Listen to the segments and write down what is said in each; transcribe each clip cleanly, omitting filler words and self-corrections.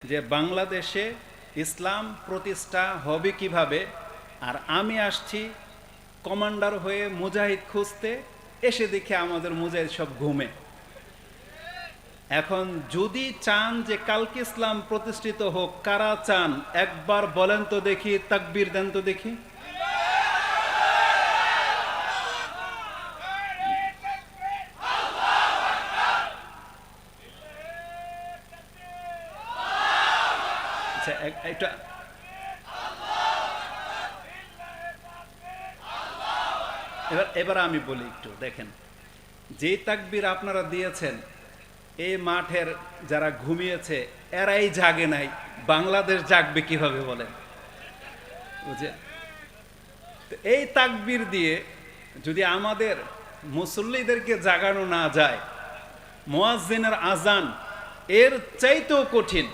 যে বাংলাদেশে ইসলাম প্রতিষ্ঠা হবে কিভাবে, আর আমি আসছি কমান্ডার হয়ে মুজাহিদ খুঁজতে, এসে দেখে আমাদের মুজাহিদ সব ঘুমে। এখন যদি চান যে কালকে ইসলাম প্রতিষ্ঠিত হোক, কারা চান একবার বলেন তো দেখি, তাকবীর দেন তো দেখি। আচ্ছা, এটা এবার আমি বলি, একটু দেখেন, যে তাকবীর আপনারা দিয়েছেন, এই মাঠের যারা ঘুমিয়েছে এরাই জাগে নাই, বাংলাদেশ জাগবে কিভাবে বলেন? বুঝে, এই তাকবীর দিয়ে যদি আমাদের মুসল্লিদেরকে জাগানো না যায়, মুয়াজ্জিনের আজান এর চাইতেও কঠিন।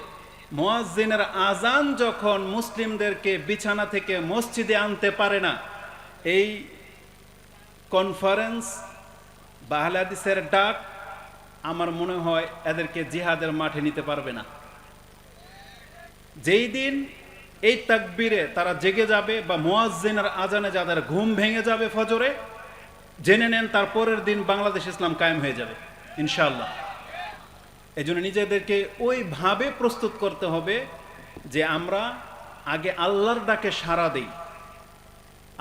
মুয়াজ্জিনের আজান যখন মুসলিমদেরকে বিছানা থেকে মসজিদে আনতে পারে না, এই কনফারেন্স বা আহলে হাদিসের ডাক আমার মনে হয় এদেরকে জিহাদের মাঠে নিতে পারবে না। যেই দিন এই তাকবীরে তারা জেগে যাবে বা মুয়াজ্জিনের আজানে যাদের ঘুম ভেঙে যাবে ফজরে, জেনে নেন তার পরের দিন বাংলাদেশ ইসলাম কায়েম হয়ে যাবে ইনশাআল্লাহ। এই জন্য নিজেদেরকে ওইভাবে প্রস্তুত করতে হবে যে আমরা আগে আল্লাহর ডাকে সাড়া দিই।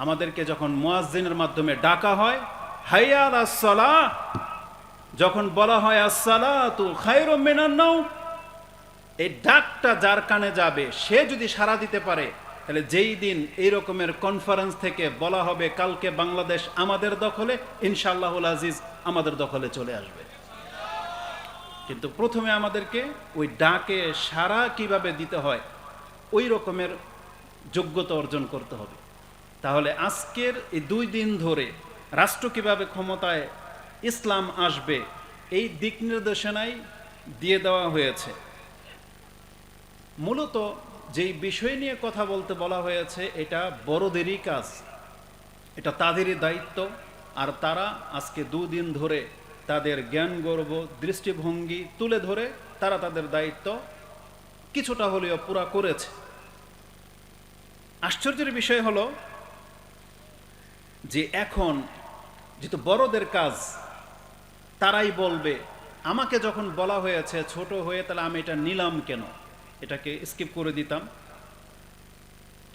আমাদেরকে যখন মুয়াজ্জিনের মাধ্যমে ডাকা হয়, হাইয়া আলাস সালাহ, যখন বলা হয় আসসালাতু খায়রুম মিনান নাওম, এই ডাকটা যার কানে যাবে সে যদি সাড়া দিতে পারে, তাহলে যেই দিন এই রকমের কনফারেন্স থেকে বলা হবে কালকে বাংলাদেশ আমাদের দখলে, ইনশাআল্লাহুল আজিজ আমাদের দখলে চলে আসবে। কিন্তু প্রথমে আমাদেরকে ওই ডাকে সাড়া কিভাবে দিতে হয় ওই রকমের যোগ্যতা অর্জন করতে হবে। তাহলে আজকের এই 2 দিন ধরে রাষ্ট্র কিভাবে ক্ষমতায় ইসলাম আসবে এই দিক নির্দেশনাই দিয়ে দেওয়া হয়েছে। মূলত যেই বিষয় নিয়ে কথা বলতে বলা হয়েছে এটা বড়দেরই কাজ, এটা তাদেরই দায়িত্ব। আর তারা আজকে 2 দিন ধরে তাদের জ্ঞান গর্ব দৃষ্টিভঙ্গি তুলে ধরে তারা তাদের দায়িত্ব কিছুটা হলেও পুরা করেছে। আশ্চর্যের বিষয় হলো যে এখন যেহেতু বড়দের কাজ, তারাই বলবে আমাকে যখন বলা হয়েছে ছোট হয়ে, তাহলে আমি এটা নিলাম কেন, এটাকে স্কিপ করে দিতাম।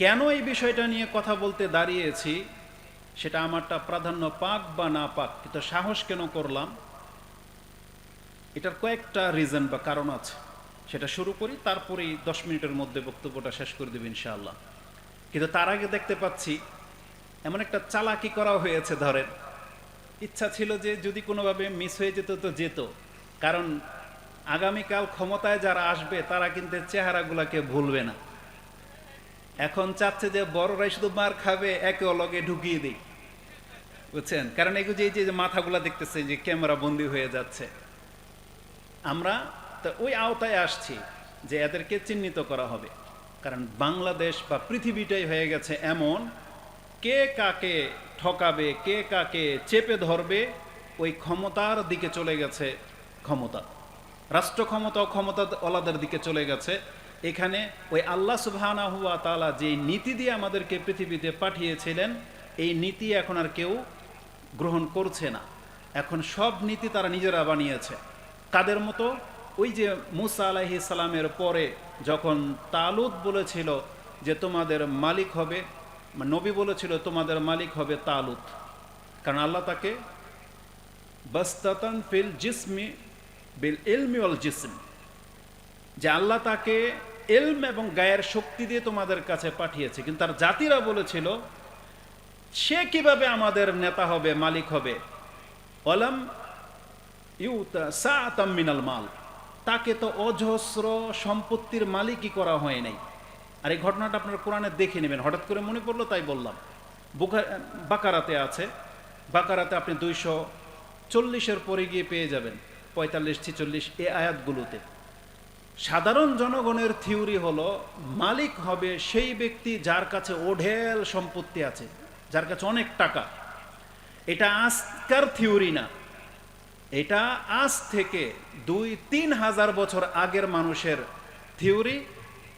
কেন এই বিষয়টা নিয়ে কথা বলতে দাঁড়িয়েছি সেটা আমারটা প্রাধান্য পাক বা না পাক, কিন্তু সাহস কেন করলাম, এটার কয়েকটা রিজন বা কারণ আছে। সেটা শুরু করি, তারপরেই 10 মিনিটের মধ্যে বক্তব্যটা শেষ করে দেব ইনশাআল্লাহ। কিন্তু তার আগে দেখতে পাচ্ছি এমন একটা চালাকি করা হয়েছে। ধরেন, ইচ্ছা ছিল যে যদি কোনোভাবে মিস হয়ে যেত তো যেত, কারণ আগামীকাল ক্ষমতায় যারা আসবে তারা কিন্তু চেহারাগুলাকে ভুলবে না। এখন চাচ্ছে যে বড়রাই শুধু মার খাবে, একে অলগে ঢুকিয়ে দিই, বুঝছেন? কারণ এগুলো যে মাথাগুলা দেখতেছে যে ক্যামেরা বন্দী হয়ে যাচ্ছে, আমরা তো ওই আওতায় আসছি যে এদেরকে চিহ্নিত করা হবে। কারণ বাংলাদেশ বা পৃথিবীটাই হয়ে গেছে এমন, কে কাকে ঠকাবে, কে কাকে চেপে ধরবে, ওই ক্ষমতার দিকে চলে গেছে। ক্ষমতা, রাষ্ট্র ক্ষমতা ও ক্ষমতাওয়ালাদের দিকে চলে গেছে। এখানে ওই আল্লাহ সুবহানাহু ওয়া তাআলা যে নীতি দিয়ে আমাদেরকে পৃথিবীতে পাঠিয়েছিলেন, এই নীতি এখন আর কেউ গ্রহণ করছে না। এখন সব নীতি তারা নিজেরা বানিয়েছে। কাদের মতো? ওই যে মুসা আলাইহিস সালামের পরে যখন তালুত বলেছিল যে তোমাদের মালিক হবে, নবী বলেছিল তোমাদের মালিক হবে তালুত, কারণ আল্লাহ তাকে বাসতাতান ফিল জিসমি বিল ইলমি ওয়াল জিসম, যে আল্লাহ তাকে ইলম এবং গায়ের শক্তি দিয়ে তোমাদের কাছে পাঠিয়েছে। কিন্তু তার জাতিরা বলেছিল সে কিভাবে আমাদের নেতা হবে, মালিক হবে? ওয়ালাম ইউতা সাআতাম মিনাল মাল, তাকে তো অজস্র সম্পত্তির মালিকই করা হয় নাই। আর এই ঘটনাটা আপনারা কোরআনে দেখে নেবেন, হঠাৎ করে মনে পড়লো তাই বললাম। বাকারাতে আছে, বাকারাতে আপনি 240-এর পরে গিয়ে পেয়ে যাবেন, 45-46 এই আয়াতগুলোতে। সাধারণ জনগণের থিওরি হলো মালিক হবে সেই ব্যক্তি যার কাছে ওঢেল সম্পত্তি আছে, যার কাছে অনেক টাকা। এটা আজকার থিওরি না, এটা আজ থেকে 2-3 হাজার বছর আগের মানুষের থিওরি,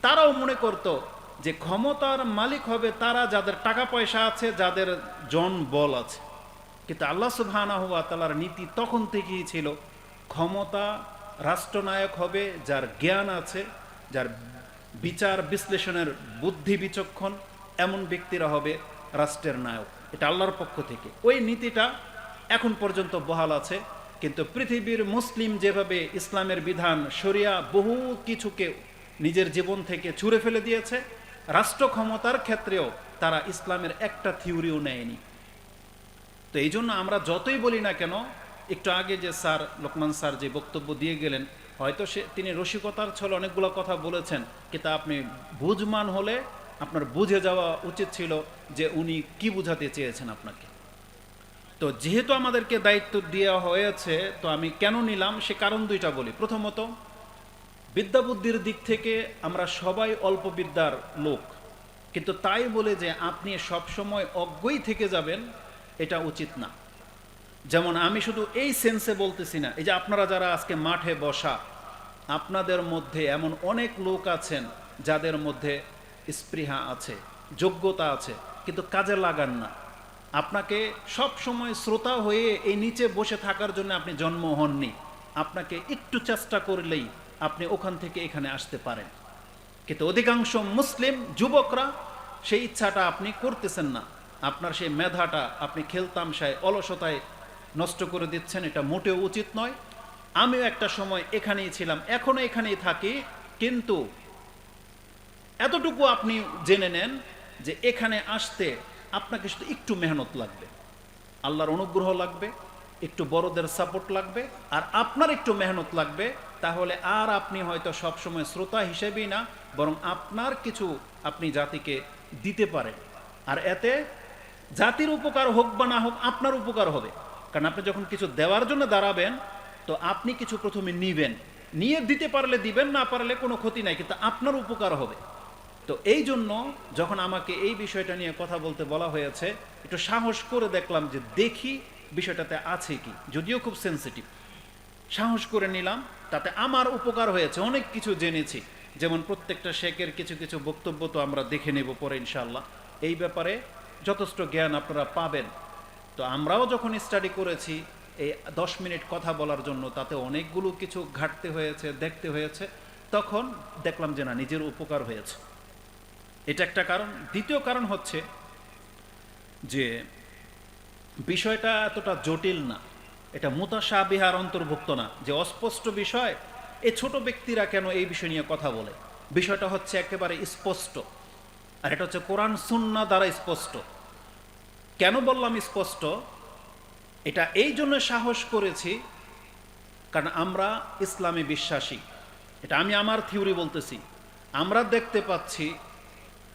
তারাও মনে করত যে ক্ষমতার মালিক হবে তারা যাদের টাকা পয়সা আছে, যাদের জন বল আছে। কিন্তু আল্লাহ সুবহানাহু ওয়া তাআলার নীতি তখন থেকেই ছিল ক্ষমতা রাষ্ট্রনায়ক হবে যার জ্ঞান আছে, যার বিচার বিশ্লেষণের বুদ্ধি বিচক্ষণ, এমন ব্যক্তিরা হবে রাষ্ট্রের নায়ক। এটা আল্লাহর পক্ষ থেকে ওই নীতিটা এখন পর্যন্ত বহাল আছে। কিন্তু পৃথিবীর মুসলিম যেভাবে ইসলামের বিধান শরিয়া বহু কিছুকে নিজের জীবন থেকে ছুঁড়ে ফেলে দিয়েছে, রাষ্ট্র ক্ষমতার ক্ষেত্রেও তারা ইসলামের একটা থিওরিও নেয়নি। তো এই জন্য আমরা যতই বলি না কেন, একটু আগে যে স্যার লোকমান স্যার যে বক্তব্য দিয়ে গেলেন, হয়তো তিনি রসিকতার ছলে অনেকগুলো কথা বলেছেন, কিন্তু আপনি বুঝমান হলে আপনার বুঝে যাওয়া উচিত ছিল যে উনি কি বুঝাতে চেয়েছেন আপনাকে। তো যেহেতু আমাদেরকে দায়িত্ব দেওয়া হয়েছে, তো আমি কেন নিলাম সে কারণ দুইটা বলি। প্রথমত, বিদ্যা বুদ্ধির দিক থেকে আমরা সবাই অল্প বিদ্যার লোক, কিন্তু তাই বলে যে আপনি সবসময় অজ্ঞই থেকে যাবেন এটা উচিত না। যেমন আমি শুধু এই সেন্সে বলতেছি না, এই যে আপনারা যারা আজকে মাঠে বসা, আপনাদের মধ্যে এমন অনেক লোক আছেন যাদের মধ্যে স্পৃহা আছে, যোগ্যতা আছে, কিন্তু কাজে লাগান না। আপনাকে সব সময় শ্রোতা হয়ে এই নিচে বসে থাকার জন্য আপনি জন্ম হননি। আপনাকে একটু চেষ্টা করলেই আপনি ওখান থেকে এখানে আসতে পারেন। কিন্তু অধিকাংশ মুসলিম যুবকরা সেই ইচ্ছাটা আপনি করতেছেন না। আপনার সেই মেধাটা আপনি খেলতামশায় অলসতায় নষ্ট করে দিচ্ছেন, এটা মোটেও উচিত নয়। আমিও একটা সময় এখানেই ছিলাম, এখনো এখানেই থাকি, কিন্তু এতটুকু আপনি জেনে নেন যে এখানে আসতে আপনাকে শুধু একটু মেহনত লাগবে, আল্লাহর অনুগ্রহ লাগবে, একটু বড়দের সাপোর্ট লাগবে, আর আপনার একটু মেহনত লাগবে। তাহলে আর আপনি হয়তো সবসময় শ্রোতা হিসেবেই না, বরং আপনার কিছু আপনি জাতিকে দিতে পারেন। আর এতে জাতির উপকার হোক বা না হোক আপনার উপকার হবে। কারণ আপনি যখন কিছু দেওয়ার জন্য দাঁড়াবেন, তো আপনি কিছু প্রথমে নিবেন, নিয়ে দিতে পারলে দিবেন, না পারলে কোনো ক্ষতি নাই, কিন্তু আপনার উপকার হবে। তো এই জন্য যখন আমাকে এই বিষয়টা নিয়ে কথা বলতে বলা হয়েছে, একটু সাহস করে দেখলাম যে দেখি বিষয়টাতে আছে কি, যদিও খুব সেন্সিটিভ। সাহস করে নিলাম, তাতে আমার উপকার হয়েছে, অনেক কিছু জেনেছি। যেমন প্রত্যেকটা শেখের কিছু কিছু বক্তব্য তো আমরা দেখে নেব পরে ইনশাআল্লাহ, এই ব্যাপারে যথেষ্ট জ্ঞান আপনারা পাবেন। তো আমরাও যখন স্টাডি করেছি এই 10 মিনিট কথা বলার জন্য, তাতে অনেকগুলো কিছু ঘাটতে হয়েছে, দেখতে হয়েছে, তখন দেখলাম যে না, নিজের উপকার হয়েছে। এটা একটা কারণ। দ্বিতীয় কারণ হচ্ছে যে বিষয়টা এতটা জটিল না, এটা মুতাশাবিহার অন্তর্ভুক্ত না, যে অস্পষ্ট বিষয় এই ছোট ব্যক্তিরা কেন এই বিষয় নিয়ে কথা বলে। বিষয়টা হচ্ছে একেবারে স্পষ্ট, আর এটা হচ্ছে কোরআন সুন্নাহ দ্বারা স্পষ্ট। কেন বললাম স্পষ্ট? এটা এই জন্য সাহস করেছি কারণ আমরা ইসলামে বিশ্বাসী। এটা আমি আমার থিওরি বলতেছি। আমরা দেখতে পাচ্ছি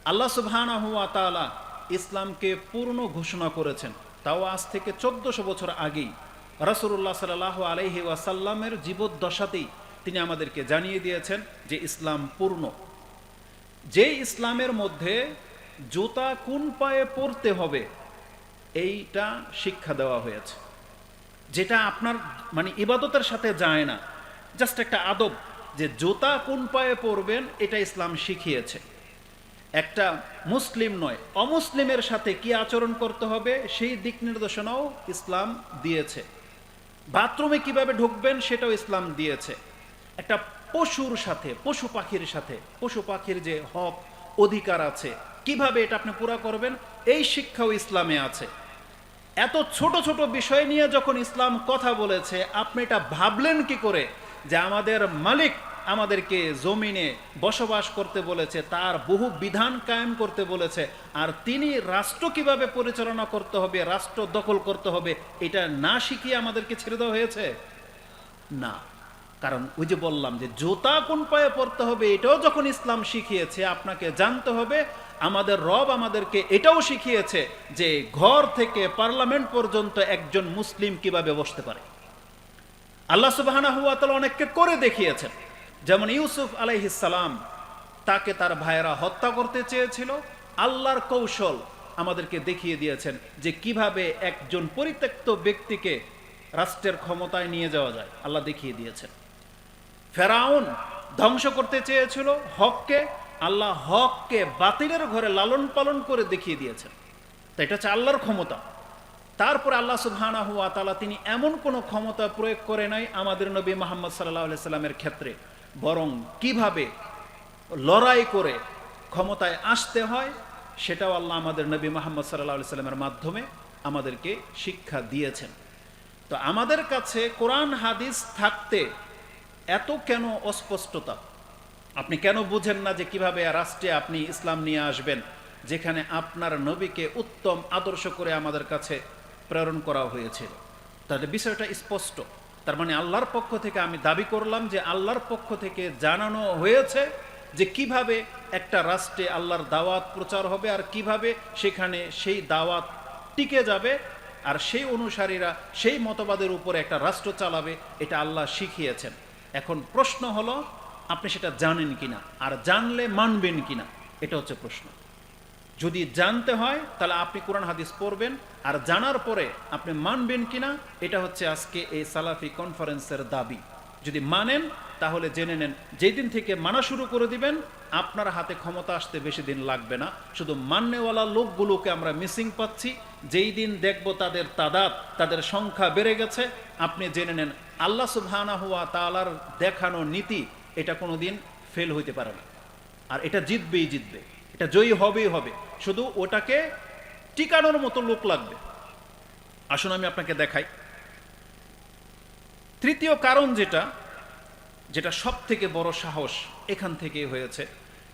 আল্লাহ সুবহানাহু ওয়া তাআলা ইসলামকে পূর্ণ ঘোষণা করেছেন, তাও আজ থেকে 1400 বছর আগেই। রাসূলুল্লাহ সাল্লাল্লাহু আলাইহি ওয়াসাল্লামের জীবদ্দশাতেই তিনি আমাদেরকে জানিয়ে দিয়েছেন যে ইসলাম পূর্ণ। যে ইসলামের মধ্যে জুতা কোন পায়ে পরতে হবে এইটা শিক্ষা দেওয়া হয়েছে, যেটা আপনার মানে ইবাদতের সাথে যায় না, জাস্ট একটা আদব, যে জুতা কোন পায়ে পরবেন এটা ইসলাম শিখিয়েছে। একটা মুসলিম নয় অমুসলিমের সাথে কি আচরণ করতে হবে সেই দিক নির্দেশনাও ইসলাম দিয়েছে। বাথরুমে কিভাবে ঢুকবেন সেটাও ইসলাম দিয়েছে। একটা পশুর সাথে, পশু পাখির সাথে, পশু পাখির যে হক অধিকার আছে, কিভাবে এটা আপনি পুরা করবেন এই শিক্ষাও ইসলামে আছে। এত ছোট ছোট বিষয় নিয়ে যখন ইসলাম কথা বলেছে, আপনি এটা ভাবলেন কি করে যে আমাদের মালিক আমাদেরকে জমিনে বসবাস করতে বলেছে, তার বহু বিধান কায়েম করতে বলেছে, আর তিনি রাষ্ট্র কিভাবে পরিচালনা করতে হবে, রাষ্ট্র দখল করতে হবে, এটা না শিখিয়ে আমাদেরকে ছেড়ে দেওয়া হয়েছে? না। কারণ ওই যে বললাম যে জুতা কোন পায়ে পরতে হবে এটাও যখন ইসলাম শিখিয়েছে, আপনাকে জানতে হবে আমাদের রব আমাদেরকে এটাও শিখিয়েছে যে ঘর থেকে পার্লামেন্ট পর্যন্ত একজন মুসলিম কিভাবে বসতে পারে। আল্লাহ সুবহানাহু ওয়া তাআলা অনেককে করে দেখিয়েছেন। যেমন ইউসুফ আলাইহিস সালাম, তাকে তার ভাইয়েরা হত্যা করতে চেয়েছিল, আল্লাহর কৌশল আমাদেরকে দেখিয়ে দিয়েছেন যে কিভাবে একজন পরিত্যক্ত ব্যক্তিকে রাষ্ট্রের ক্ষমতায় নিয়ে যাওয়া যায়, আল্লাহ দেখিয়ে দিয়েছেন। ফেরাউন ধ্বংস করতে চেয়েছিল হককে, আল্লাহ হককে বাতিলের ঘরে লালন পালন করে দেখিয়ে দিয়েছেন। তো এটা হচ্ছে আল্লাহর ক্ষমতা। তারপরে আল্লাহ সুবহানাহু ওয়া তাআলা তিনি এমন কোনো ক্ষমতা প্রয়োগ করে নাই আমাদের নবী মুহাম্মদ সাল্লাল্লাহু আলাইহি সাল্লামের ক্ষেত্রে, বরং কিভাবে লড়াই করে ক্ষমতায় আসতে হয় সেটাও আল্লাহ আমাদের নবী মুহাম্মদ সাল্লাল্লাহু আলাইহি সাল্লামের মাধ্যমে আমাদেরকে শিক্ষা দিয়েছেন। তো আমাদের কাছে কোরআন হাদিস থাকতে এত কেন অস্পষ্টতা? আপনি কেন বুঝেন না যে কিভাবে রাষ্ট্রে আপনি ইসলাম নিয়ে আসবেন, যেখানে আপনার নবীকে উত্তম আদর্শ করে আমাদের কাছে প্রেরণ করা হয়েছিল? তাহলে বিষয়টা স্পষ্ট। তার মানে আল্লাহর পক্ষ থেকে আমি দাবি করলাম যে আল্লাহর পক্ষ থেকে জানানো হয়েছে যে কিভাবে একটা রাষ্ট্রে আল্লাহর দাওয়াত প্রচার হবে আর কিভাবে সেখানে সেই দাওয়াত টিকে যাবে আর সেই অনুসারীরা সেই মতবাদের উপরে একটা রাষ্ট্র চালাবে, এটা আল্লাহ শিখিয়েছেন। এখন প্রশ্ন হলো আপনি সেটা জানেন কিনা, আর জানলে মানবেন কিনা, এটা হচ্ছে প্রশ্ন। যদি জানতে হয় তাহলে আপনি কোরআন হাদিস পড়বেন, আর জানার পরে আপনি মানবেন কিনা, এটা হচ্ছে আজকে এই সালাফি কনফারেন্সের দাবি। যদি মানেন তাহলে জেনে নেন যেই দিন থেকে মানা শুরু করে দিবেন আপনার হাতে ক্ষমতা আসতে বেশি দিন লাগবে না। শুধু মান্যওয়ালা লোকগুলোকে আমরা মিসিং পাচ্ছি। যেই দিন দেখব তাদের তাদাদ, তাদের সংখ্যা বেড়ে গেছে, আপনি জেনে নেন আল্লাহ সুবহানাহু ওয়া তাআলার দেখানো নীতি এটা কোনোদিন ফেল হইতে পারে না, আর এটা জিতবেই জিতবে, এটা জয়ী হবেই হবে। শুধু ওটাকে টিকানোর মতো লোক লাগবে। আসুন আমি আপনাকে দেখাই। তৃতীয় কারণ যেটা যেটা সব থেকে বড় সাহস এখান থেকে হয়েছে,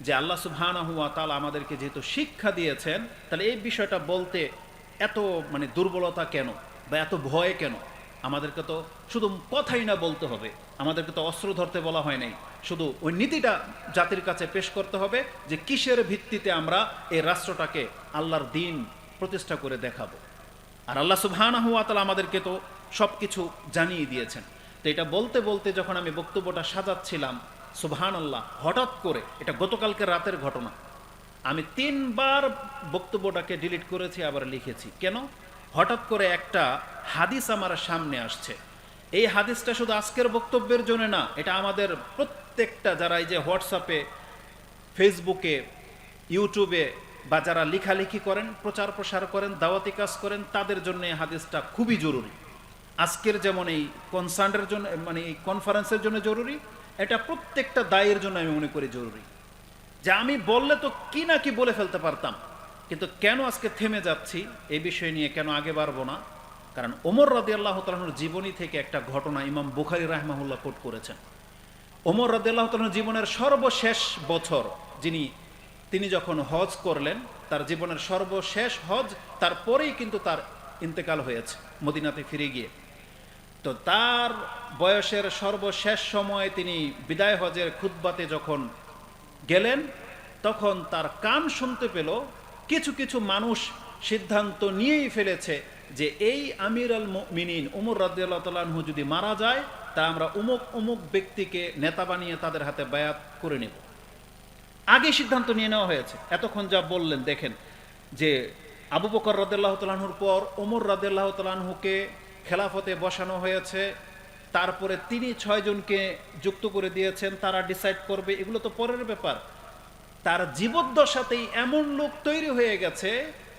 যে আল্লাহ সুবহানাহু ওয়া তাআলা আমাদেরকে যেহেতু শিক্ষা দিয়েছেন, তাহলে এই বিষয়টা বলতে এত দুর্বলতা কেন বা এত ভয় কেন? আমাদেরকে তো শুধু কথাই না বলতে হবে, আমাদেরকে তো অস্ত্র ধরতে বলা হয় নাই, শুধু ওই নীতিটা জাতির কাছে পেশ করতে হবে যে কিসের ভিত্তিতে আমরা এই রাষ্ট্রটাকে আল্লাহর দ্বীন প্রতিষ্ঠা করে দেখাবো। আর আল্লাহ সুবহানাহু ওয়া তাআলা আমাদেরকে তো সব কিছু জানিয়ে দিয়েছেন। তো এটা বলতে বলতে যখন আমি বক্তব্যটা সাজাচ্ছিলাম, সুবহানাল্লাহ, হঠাৎ করে, এটা গতকালকে রাতের ঘটনা, আমি 3 বার বক্তব্যটাকে ডিলিট করেছি আবার লিখেছি। কেন? হঠাৎ করে একটা হাদিস আমার সামনে আসছে। এই হাদিসটা শুধু আজকের বক্তব্যের জন্য না, এটা আমাদের প্রত্যেকটা যারা এই যে হোয়াটসঅ্যাপে, ফেসবুকে, ইউটিউবে বা যারা লেখালেখি করেন, প্রচার প্রসার করেন, দাওয়াতি কাজ করেন, তাদের জন্য এই হাদিসটা খুবই জরুরি। আজকের যেমন এই কনসার্নের জন্য, এই কনফারেন্সের জন্য জরুরি, এটা প্রত্যেকটা দায়ের জন্য আমি মনে করি জরুরি। যে আমি বললে তো কি না কি বলে ফেলতে পারতাম, কিন্তু কেন আজকে থেমে যাচ্ছি এই বিষয় নিয়ে, কেন আগে বাড়বো না? কারণ ওমর রাদিয়াল্লাহু তাআলার জীবনী থেকে একটা ঘটনা ইমাম বুখারী রাহিমাহুল্লাহ কোট করেছেন। ওমর রাদিয়াল্লাহু তাআলার জীবনের সর্বশেষ বছর, তিনি যখন হজ করলেন, তার জীবনের সর্বশেষ হজ, তারপরেই কিন্তু তার ইন্তেকাল হয়েছে মদিনাতে ফিরে গিয়ে। তো তার বয়সের সর্বশেষ সময়ে তিনি বিদায় হজের খুতবাতে যখন গেলেন, তখন তার কান শুনতে পেল কিছু কিছু মানুষ সিদ্ধান্ত নিয়েই ফেলেছে যে এই আমির আল মুমিনিন ওমর রাদিয়াল্লাহু তাআলা আনহু যদি মারা যায়, তা আমরা অমুক অমুক ব্যক্তিকে নেতা বানিয়ে তাদের হাতে বায়াত করে নেব। আগে সিদ্ধান্ত নিয়ে নেওয়া হয়েছে। এতক্ষণ যা বললেন দেখেন, যে আবু বকর রাদিয়াল্লাহু তাআলা আনহুর পর ওমর রাদিয়াল্লাহু তাআলা আনহুকে খেলাফতে বসানো হয়েছে, তারপরে তিনি 6 জনকে যুক্ত করে দিয়েছেন, তারা ডিসাইড করবে, এগুলো তো পরের ব্যাপার। তার জীবদ্দশাতেই এমন লোক তৈরি হয়ে গেছে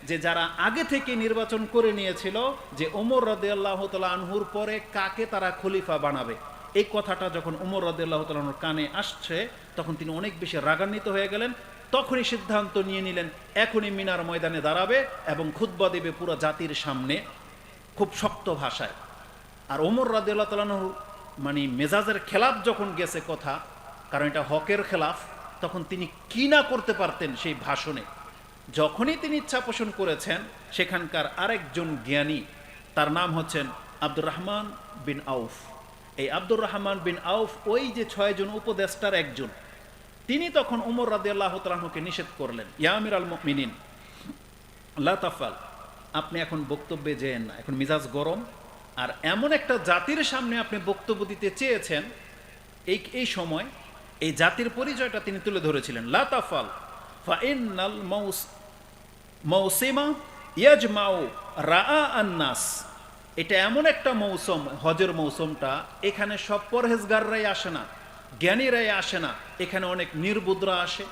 যে যারা আগে থেকে নির্বাচন করে নিয়েছিল যে ওমর রাদিয়াল্লাহু তাআলা আনহুর পরে কাকে তারা খলিফা বানাবে। এই কথাটা যখন ওমর রাদিয়াল্লাহু তাআলা আনহুর কানে আসছে, তখন তিনি অনেক বেশি রাগান্বিত হয়ে গেলেন। তখনই সিদ্ধান্ত নিয়ে নিলেন এখনই মিনার ময়দানে দাঁড়াবে এবং খুতবা দেবে পুরো জাতির সামনে খুব শক্ত ভাষায়। আর ওমর রাদিয়াল্লাহু তাআলা আনহু মেজাজের খেলাফ যখন গেছে কথা, কারণ এটা হকের খেলাফ, তখন তিনি কি না করতে পারতেন সেই ভাষণে। যখনই তিনি ইচ্ছা পোষণ করেছেন, সেখানকার আরেকজন জ্ঞানী, তার নাম হচ্ছেন আব্দুর রহমান বিন আউফ। এই আব্দুর রহমান বিন আউফ ওই যে 6 জন উপদেষ্টার একজন। তিনি তখন ওমর রাদিয়াল্লাহু তাআলা আনহুকে নিষেধ করলেন, ইয়া আমির আল মুমিনিন লা তাফাল, আপনি এখন বক্তব্যে যেয়েন না, এখন মিজাজ গরম, আর এমন একটা জাতির সামনে আপনি বক্তব্য দিতে চেয়েছেন। এই সময় এই জাতির পরিচয়টা তিনি তুলে ধরেছিলেন, লা তাফাল ফা ইন্নাল মৌসিমা ইয়াজমাউ রাআ আন-নাস। এটা এমন একটা মৌসুম, হজের মৌসুমটা, এখানে সব পরহেজগাররাই আসে না, জ্ঞানীরাই আসে না, এখানে অনেক নির্বুদ্রা আসে,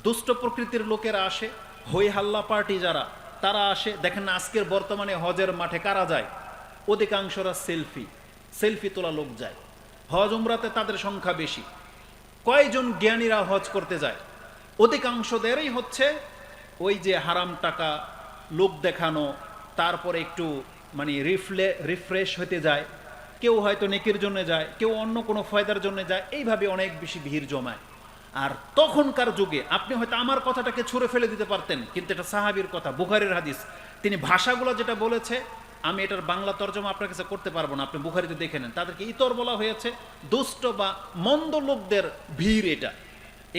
দুষ্ট প্রকৃতির লোকেরা আসে, হই হাল্লা পার্টি যারা তারা আসে। দেখেন না আজকের বর্তমানে হজের মাঠে কারা যায়? অধিকাংশরা সেলফি তোলা লোক যায়। হজ উমরাতে তাদের সংখ্যা বেশি। কয়জন জ্ঞানীরা হজ করতে যায়? অধিকাংশদেরই হচ্ছে ওই যে হারাম টাকা, লোক দেখানো, তারপরে একটু মানে রিফ্রেশ হতে যায়। কেউ হয়তো নেকির জন্য যায়, কেউ অন্য কোনো ফয়দার জন্য যায়, এইভাবে অনেক বেশি ভিড় জমায়। আর তখনকার যুগে আপনি হয়তো আমার কথাটাকে ছুঁড়ে ফেলে দিতে পারতেন, কিন্তু এটা সাহাবীর কথা, বুখারীর হাদিস। তিনি ভাষাগুলো যেটা বলেছে, আমি এটার বাংলা তর্জমা আপনার কাছে করতে পারবো না, আপনি বুখারীতে দেখে নেন। তাদেরকে ইতর বলা হয়েছে, দুষ্ট বা মন্দ লোকদের ভিড় এটা।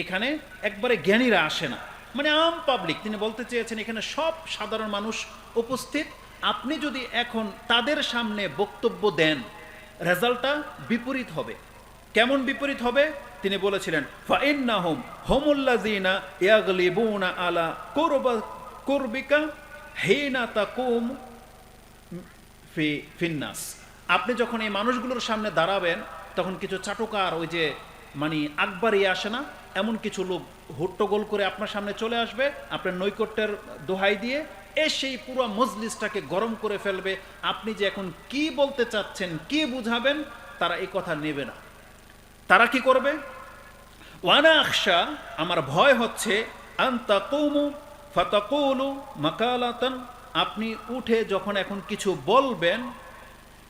এখানে একবারে জ্ঞানীরা আসে না, মানে আম পাবলিক। তিনি বলতে চেয়েছেন এখানে সব সাধারণ মানুষ উপস্থিত। আপনি যদি এখন তাদের সামনে বক্তব্য দেন, রেজাল্টটা বিপরীত হবে। কেমন বিপরীত হবে? তিনি বলেছিলেন, ফাইন্নাহুম হুমুল্লাযিনা ইয়াগলিবুনা আলা কুরবিকা হিনা তাকুম ফিন্নাস। আপনি যখন এই মানুষগুলোর সামনে দাঁড়াবেন, তখন কিছু চাটুকার, ওই যে মানে আকবরই আসে না, এমন কিছু লোক হট্টগোল করে আপনার সামনে চলে আসবে, আপনার নৈকট্যের দোহাই দিয়ে এসেই পুরো মজলিসটাকে গরম করে ফেলবে। আপনি যে এখন কি বলতে চাচ্ছেন, কি বুঝাবেন, তারা এই কথা নেবে না। তারা কি করবে? ওয়ানা আখশা, আমার ভয় হচ্ছে, আনতাকুমু ফাতাকুলু মাকালাতান, আপনি উঠে যখন এখন কিছু বলবেন,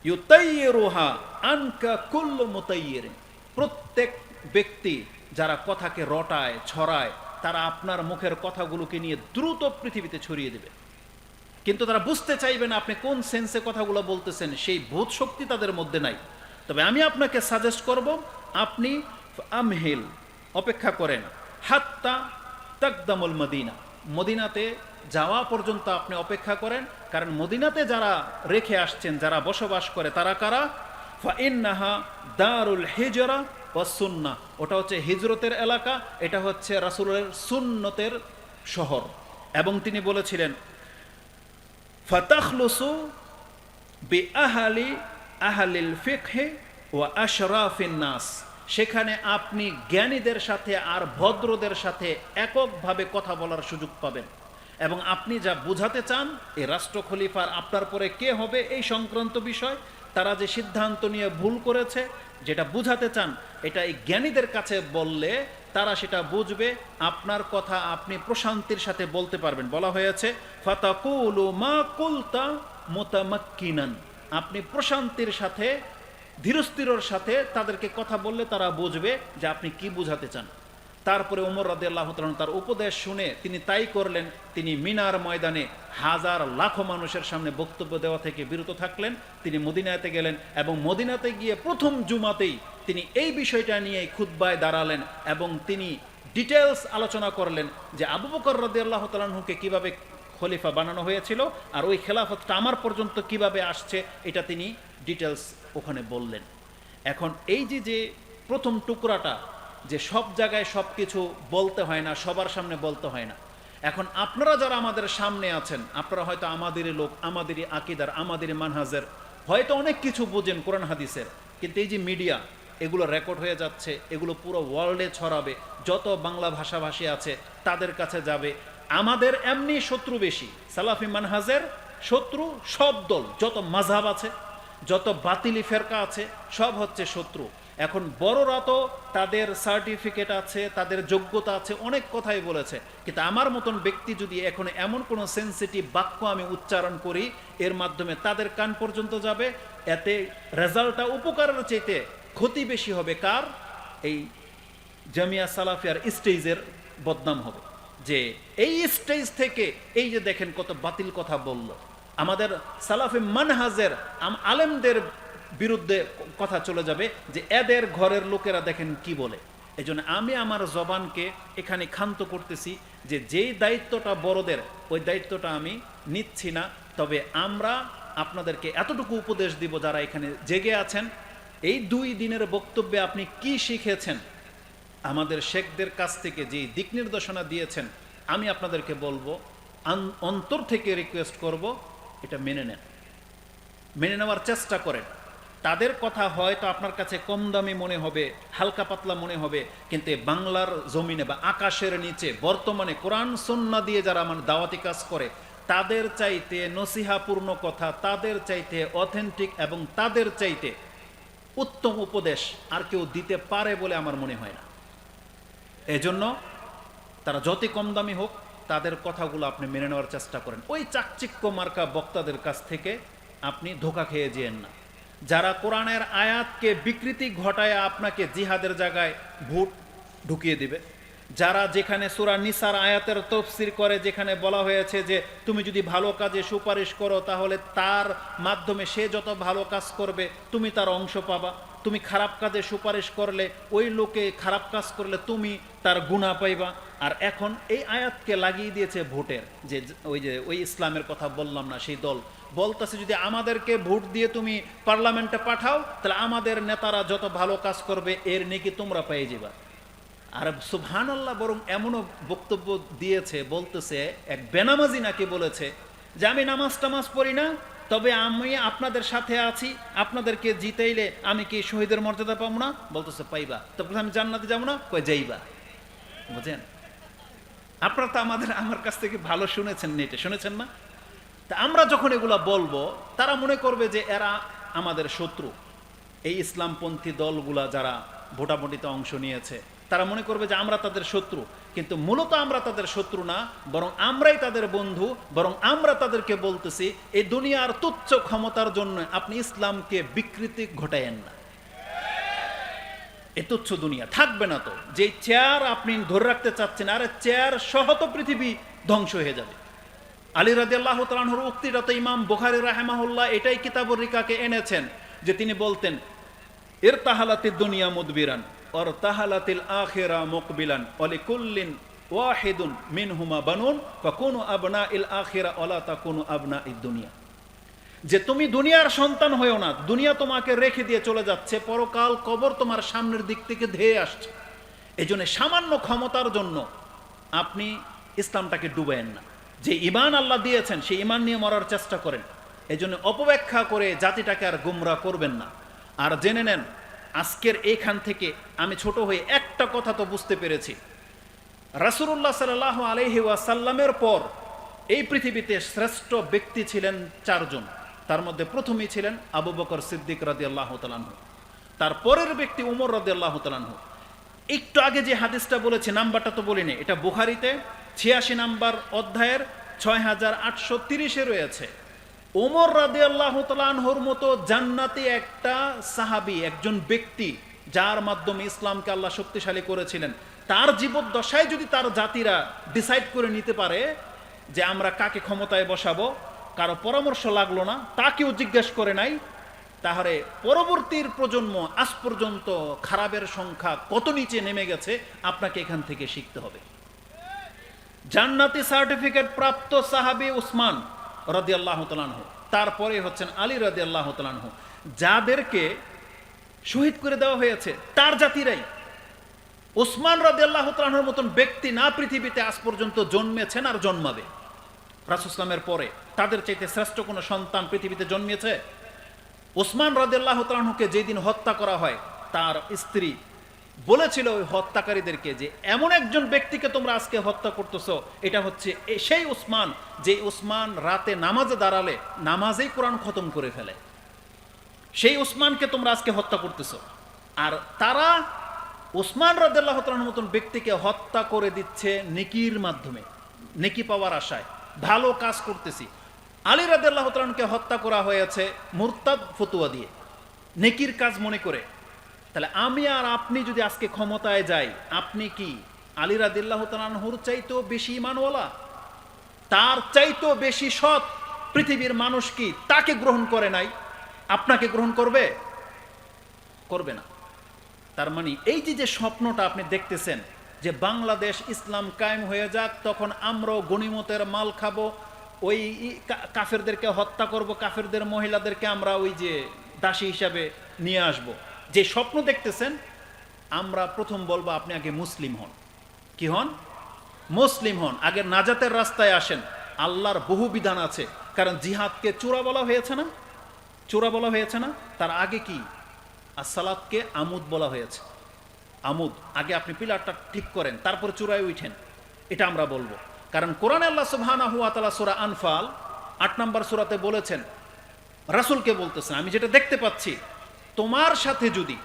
ইউতাইয়িরুহা আনকা কুল্লু মুতাইয়িরিন, প্রত্যেক ব্যক্তি যারা কথাকে রটায় ছড়ায়, তারা আপনার মুখের কথাগুলোকে নিয়ে দ্রুত পৃথিবীতে ছড়িয়ে দেবে। কিন্তু তারা বুঝতে চাইবে না আপনি কোন সেন্সে কথাগুলো বলতেছেন, সেই বোধ শক্তি তাদের মধ্যে নাই। তবে আমি আপনাকে সাজেস্ট করব, আপনি আমহিল, অপেক্ষা করেন, হাত্তা তাকদামুল মদিনা, মদিনাতে যাওয়া পর্যন্ত আপনি অপেক্ষা করেন। কারণ মদিনাতে যারা রেখে আসছেন, যারা বসবাস করে, তারা কারা? ফাইন্নাহা দারুল হিজরা ওয়াস সুন্নাহ, ওটা হচ্ছে হিজরতের এলাকা, এটা হচ্ছে রাসূলের সুন্নতের শহর। এবং তিনি বলেছিলেন, ফাতাখলুসু বিআহলি আহলিল ফিকহি ওয়া আশরাফিন নাস, সেখানে আপনি জ্ঞানীদের সাথে আর ভদ্রদের সাথে এককভাবে কথা বলার সুযোগ পাবেন। এবং আপনি যা বুঝাতে চান, এই রাষ্ট্র খলিফার আপনার পরে কে হবে এই সংক্রান্ত বিষয়, তারা যে সিদ্ধান্ত নিয়ে ভুল করেছে, যেটা বুঝাতে চান, এটা এই জ্ঞানীদের কাছে বললে তারা সেটা বুঝবে, আপনার কথা আপনি প্রশান্তির সাথে বলতে পারবেন। বলা হয়েছে, ফাতাকুলু মা কুলতা মুতামাক্কিনান, আপনি প্রশান্তির সাথে, ধীরস্থিরর সাথে তাদেরকে কথা বললে তারা বুঝবে যে আপনি কি বুঝাতে চান। তারপরে ওমর রাদিয়াল্লাহু তাআলা তার উপদেশ শুনে তিনি তাই করলেন। তিনি মিনার ময়দানে হাজার লাখো মানুষের সামনে বক্তব্য দেওয়া থেকে বিরত থাকলেন। তিনি মদিনাতে গেলেন এবং মদিনাতে গিয়ে প্রথম জুমাতেই তিনি এই বিষয়টা নিয়ে খুতবায় দাঁড়ালেন এবং তিনি ডিটেলস আলোচনা করলেন যে আবু বকর রাদিয়াল্লাহু তাআলা আনহুকে কিভাবে খলিফা বানানো হয়েছিল আর ওই খেলাফতটা আমার পর্যন্ত কিভাবে আসছে, এটা তিনি ডিটেলস ওখানে বললেন। এখন এই যে প্রথম টুকরাটা, যে সব জায়গায় সব কিছু বলতে হয় না, সবার সামনে বলতে হয় না। এখন আপনারা যারা আমাদের সামনে আছেন, আপনারা হয়তো আমাদেরই লোক, আমাদেরই আকিদার, আমাদেরই মানহাজের, হয়তো অনেক কিছু বোঝেন কোরআন হাদিসের, কিন্তু এই যে মিডিয়া, এগুলো রেকর্ড হয়ে যাচ্ছে, এগুলো পুরো ওয়ার্ল্ডে ছড়াবে, যত বাংলা ভাষাভাষী আছে তাদের কাছে যাবে। আমাদের এমনি শত্রু বেশি, সালাফি মানহাজের শত্রু সব দল, যত মাযহাব আছে, যত বাতিলি ফেরকা আছে, সব হচ্ছে শত্রু। এখন বড়রা তো তাদের সার্টিফিকেট আছে, তাদের যোগ্যতা আছে, অনেক কথাই বলেছে, কিন্তু আমার মতন ব্যক্তি যদি এখন এমন কোনো সেন্সিটিভ বাক্য আমি উচ্চারণ করি, এর মাধ্যমে তাদের কান পর্যন্ত যাবে, এতে রেজাল্টটা উপকারের চাইতে ক্ষতি বেশি হবে। কার? এই জামিয়া সালাফিয়ার স্টেজের বদনাম হবে, যে এই স্টেজ থেকে এই যে দেখেন কত বাতিল কথা বলল, আমাদের সালাফি মানহাজের আলেমদের বিরুদ্ধে কথা চলে যাবে, যে এদের ঘরের লোকেরা দেখেন কি বলে। এই জন্য আমি আমার জবানকে এখানে ক্ষান্ত করতেছি, যে যেই দায়িত্বটা বড়দের, ওই দায়িত্বটা আমি নিচ্ছি না। তবে আমরা আপনাদেরকে এতটুকু উপদেশ দিব, যারা এখানে জেগে আছেন, এই 2 দিনের বক্তব্যে আপনি কি শিখেছেন, আমাদের শেখদের কাছ থেকে যে দিক নির্দেশনা দিয়েছেন, আমি আপনাদেরকে বলবো, অন্তর থেকে রিকোয়েস্ট করব, এটা মেনে নেন, মেনে নেওয়ার চেষ্টা করেন। তাদের কথা হয়তো আপনার কাছে কম দামি মনে হবে, হালকা পাতলা মনে হবে, কিন্তু এই বাংলার জমিনে বা আকাশের নিচে বর্তমানে কোরআন সুন্নাহ দিয়ে যারা মানে দাওয়াতি কাজ করে, তাদের চাইতে নসিহাপূর্ণ কথা, তাদের চাইতে অথেন্টিক এবং তাদের চাইতে উত্তম উপদেশ আর কেউ দিতে পারে বলে আমার মনে হয় না। এজন্য তারা যতই কম দামি হোক, তাদের কথাগুলো আপনি মেনে নেওয়ার চেষ্টা করেন। ওই চাকচিক্য মার্কা বক্তাদের কাছ থেকে আপনি ধোঁকা খেয়ে যেয়েন না। যারা কোরআনের আয়াতকে বিকৃতি ঘটায় আপনাকে জিহাদের জায়গায় ভোট ঢুকিয়ে দিবে, যারা যেখানে সূরা নিসার আয়াতের তাফসীর করে, যেখানে বলা হয়েছে যে তুমি যদি ভালো কাজে সুপারিশ করো তাহলে তার মাধ্যমে সে যত ভালো কাজ করবে তুমি তার অংশ পাবা, তুমি খারাপ কাজে সুপারিশ করলে ওই লোকে খারাপ কাজ করলে তুমি তার গুনাহ পাইবা। আর এখন এই আয়াতকে লাগিয়ে দিয়েছে ভোটের, যে ওই ইসলামের কথা বললাম না, সেই দল বলতেছে যদি আমাদেরকে ভোট দিয়ে তুমি পার্লামেন্টে পাঠাও তাহলে আমাদের নেতারা যত ভালো কাজ করবে এর নেকি তোমরা পেয়ে যাবা। আর সুবহানাল্লাহ, বরং এমনও বক্তব্য দিয়েছে, বলতেছে এক বেনামাজি নাকি বলেছে যে আমি নামাজ টামাজ পড়ি না, তবে আমি আপনাদের সাথে আছি, আপনাদেরকে জিতাইলে আমি কি শহীদের মর্যাদা পাবো না? বলতেছে পাইবা। তারপর আমি জান্নাতে যাবো না? কই যাইবা। বুঝেন? আপনারা তো আমার কাছ থেকে ভালো শুনেছেন, নেটে শুনেছেন না? তা আমরা যখন এগুলা বলবো তারা মনে করবে যে এরা আমাদের শত্রু। এই ইসলামপন্থী দলগুলা যারা ভোটাভুটিতে অংশ নিয়েছে তারা মনে করবে যে আমরা তাদের শত্রু, কিন্তু মূলত আমরা তাদের শত্রু না, বরং আমরাই তাদের বন্ধু। বরং আমরা তাদেরকে বলতেছি এই দুনিয়ার তুচ্ছ ক্ষমতার জন্য আপনি ইসলামকে বিকৃতি ঘটায়েন না। এ তুচ্ছ দুনিয়া থাকবে না, তো যে চেয়ার আপনি ধরে রাখতে চাচ্ছেন, আরে চেয়ার সহ তো পৃথিবী ধ্বংস হয়ে যাবে। আলী রাদিয়াল্লাহু তাআলা আনহুর উক্তিটা তো ইমাম বুখারী রাহিমাহুল্লাহ এটাই কিতাবুর রিকাকে এনেছেন, যে তিনি বলতেন ইরতাহালাতিদ দুনিয়া মুদবিরান ওয়ার তাহালাতিল আখিরা মুকবিলান ওয়া লিকুল্লিন ওয়াহিদুন মিনহুমা বানুন ফাকুনু আবনাইল আখিরা ওয়ালা তাকুনু আবনাইদ দুনিয়া। যে তুমি দুনিয়ার সন্তান হয়েও না, দুনিয়া তোমাকে রেখে দিয়ে চলে যাচ্ছে, পরকাল কবর তোমার সামনের দিক থেকে ধেয়ে আসছে। এজন্য সামান্য ক্ষমতার জন্য আপনি ইসলামটাকে ডুবায়েন না। যে ঈমান আল্লাহ দিয়েছেন সেই ঈমান নিয়ে মরার চেষ্টা করেন। এজন্য অপব্যাখ্যা করে জাতিটাকে আর গুমরাহ করবেন না। আর জেনে নেন, আজকের এইখান থেকে আমি ছোট হয়ে একটা কথা তো বুঝতে পেরেছি, রাসূলুল্লাহ সাল্লাল্লাহু আলাইহি ওয়াসাল্লামের পর এই পৃথিবীতে শ্রেষ্ঠ ব্যক্তি ছিলেন চারজন। তার মধ্যে প্রথমেই ছিলেন আবু বকর সিদ্দিক রাদিয়াল্লাহু তাআলা আনহু, তার পরের ব্যক্তি উমর রাদিয়াল্লাহু তাআলা আনহু। একটু আগে যে হাদিসটা বলেছি, নাম্বারটা তো বলিনি, এটা বুখারীতে 86 নাম্বার অধ্যায়ের 6830-এ রয়েছে। ওমর রাদিয়াল্লাহু তাআলা আনহুর মতো জান্নাতি একটা সাহাবী, একজন ব্যক্তি যার মাধ্যমে ইসলামকে আল্লাহ শক্তিশালী করেছিলেন, তার জীবদ্দশায় যদি তার জাতিরা ডিসাইড করে নিতে পারে যে আমরা কাকে ক্ষমতায় বসাবো, কারো পরামর্শ লাগলো না, তাকেও জিজ্ঞেস করে নাই, তাহলে পরবর্তীর প্রজন্ম আজ পর্যন্ত খারাপের সংখ্যা কত নিচে নেমে গেছে আপনাকে এখান থেকে শিখতে হবে। জান্নাতি সার্টিফিকেট প্রাপ্ত সাহাবী উসমান রাদিয়াল্লাহু তাআলা আনহু, তারপরে হচ্ছেন আলী রাদিয়াল্লাহু তাআলা আনহু, যাদেরকে শহীদ করে দেওয়া হয়েছে তার জাতিরাই। উসমান রাদিয়াল্লাহু তাআলা আনহুর মতন ব্যক্তি না পৃথিবীতে আজ পর্যন্ত জন্মেছেন আর জন্মাবে। রাসূল সাল্লাল্লাহু আলাইহি পরে তাদের চাইতে শ্রেষ্ঠ কোনো সন্তান পৃথিবীতে জন্মেছে? উসমান রাদিয়াল্লাহু তাআলা আনহুকে যেদিন হত্যা করা হয়, তার স্ত্রী বলেছিল ওই হত্যাকারীদেরকে যে এমন একজন ব্যক্তিকে তোমরা আজকে হত্যা করতেছো, এটা হচ্ছে সেই উসমান, যে উসমান রাতে নামাজে দাঁড়ালে নামাজেই কোরআন খতম করে ফেলে, সেই উসমানকে তোমরা আজকে হত্যা করতেছো। আর তারা উসমান রাদিয়াল্লাহু তাআলার মতন ব্যক্তিকে হত্যা করে দিচ্ছে নেকির মাধ্যমে, নেকি পাওয়ার আশায়, ভালো কাজ করতেছি। আলী রাদিয়াল্লাহু তাআলাকে হত্যা করা হয়েছে মুরতাদ ফতোয়া দিয়ে, নেকির কাজ মনে করে। তাহলে আমি আর আপনি যদি আজকে ক্ষমতায় যাই, আপনি কি আলী রাদিয়াল্লাহু তাআলা আনহুর চাইতেও বেশি ঈমানওয়ালা, তার চাইতেও বেশি সৎ পৃথিবীর মানুষ কি তাকে গ্রহণ করে নাই? আপনাকে গ্রহণ করবে? করবে না। তার মানে এই যে স্বপ্নটা আপনি দেখতেছেন যে বাংলাদেশ ইসলাম কায়েম হয়ে যাক, তখন আমরাও গনিমতের মাল খাবো, ওই কাফেরদেরকে হত্যা করব, কাফেরদের মহিলাদেরকে আমরা ওই যে দাসী হিসাবে নিয়ে আসব, যে স্বপ্ন দেখতেছেন, আমরা প্রথম বলবো আপনি আগে মুসলিম হন। কি হন? মুসলিম হন। আগে নাজাতের রাস্তায় আসেন। আল্লাহর বহু বিধান আছে, কারণ জিহাদকে চূড়া বলা হয়েছে না? চূড়া বলা হয়েছে না? তার আগে কি? আসসালাতকে আমুদ বলা হয়েছে। আমুদ, আগে আপনি পিলারটা ঠিক করেন, তারপর চূড়ায় উঠেন, এটা আমরা বলবো। কারণ কোরআনে আল্লাহ সুবহানাহু ওয়া তাআলা সূরা আনফাল ৮ নম্বর সূরাতে বলেছেন, রাসূলকে বলতেছেন, আমি যেটা দেখতে পাচ্ছি, তোমার সাথে যদি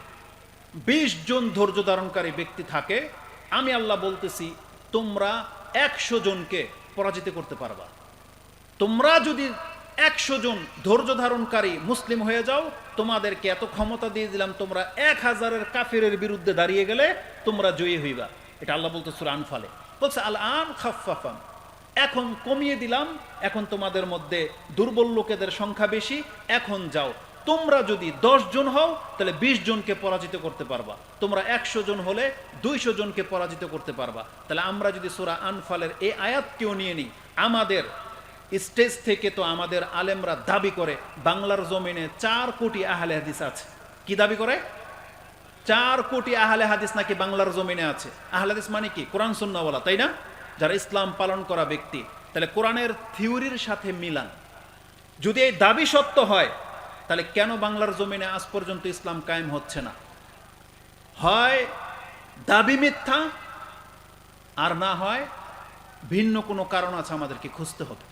২০ জন ধৈর্য ধারণকারী ব্যক্তি থাকে, আমি আল্লাহ বলতেছি তোমরা ১০০ জনকে পরাজিত করতে পারবা। তোমরা যদি ১০০ জন ধৈর্য ধারণকারী মুসলিম হয়ে যাও, তোমাদেরকে এত ক্ষমতা দিয়ে দিলাম, তোমরা ১০০০-এর কাফিরের বিরুদ্ধে দাঁড়িয়ে গেলে তোমরা জয়ী হইবা। এটা আল্লাহ বলতে সূরা আনফালে বলছে, আল আন খাফফাফান, এখন কমিয়ে দিলাম, এখন তোমাদের মধ্যে দুর্বল লোকেদের সংখ্যা বেশি, এখন যাও, তোমরা যদি ১০ জন হও তাহলে ২০ জনকে পরাজিত করতে পারবা, তোমরা ১০০ জন হলে ২০০ জনকে পরাজিত করতে পারবা। তাহলে আমরা যদি সূরা আনফালের এই আয়াতকেও নিয়ে নিই, আমাদের স্টেজ থেকে তো আমাদের আলেমরা দাবি করে বাংলার জমিনে ৪ কোটি আহলে হাদিস আছে। কি দাবি করে? ৪ কোটি আহলে হাদিস নাকি বাংলার জমিনে আছে। আহলে হাদিস মানে কি? কোরআন সুন্নাহওয়ালা, তাই না? যারা ইসলাম পালন করা ব্যক্তি। তাহলে কোরআনের থিওরির সাথে মিলান। যদি এই দাবি সত্য হয়, তাহলে কেন বাংলার জমিনে আজ পর্যন্ত ইসলাম কায়েম হচ্ছে না? হয় দাবি মিথ্যা, আর না হয় ভিন্ন কোনো কারণ আছে, আমাদেরকে খুঁজতে হবে।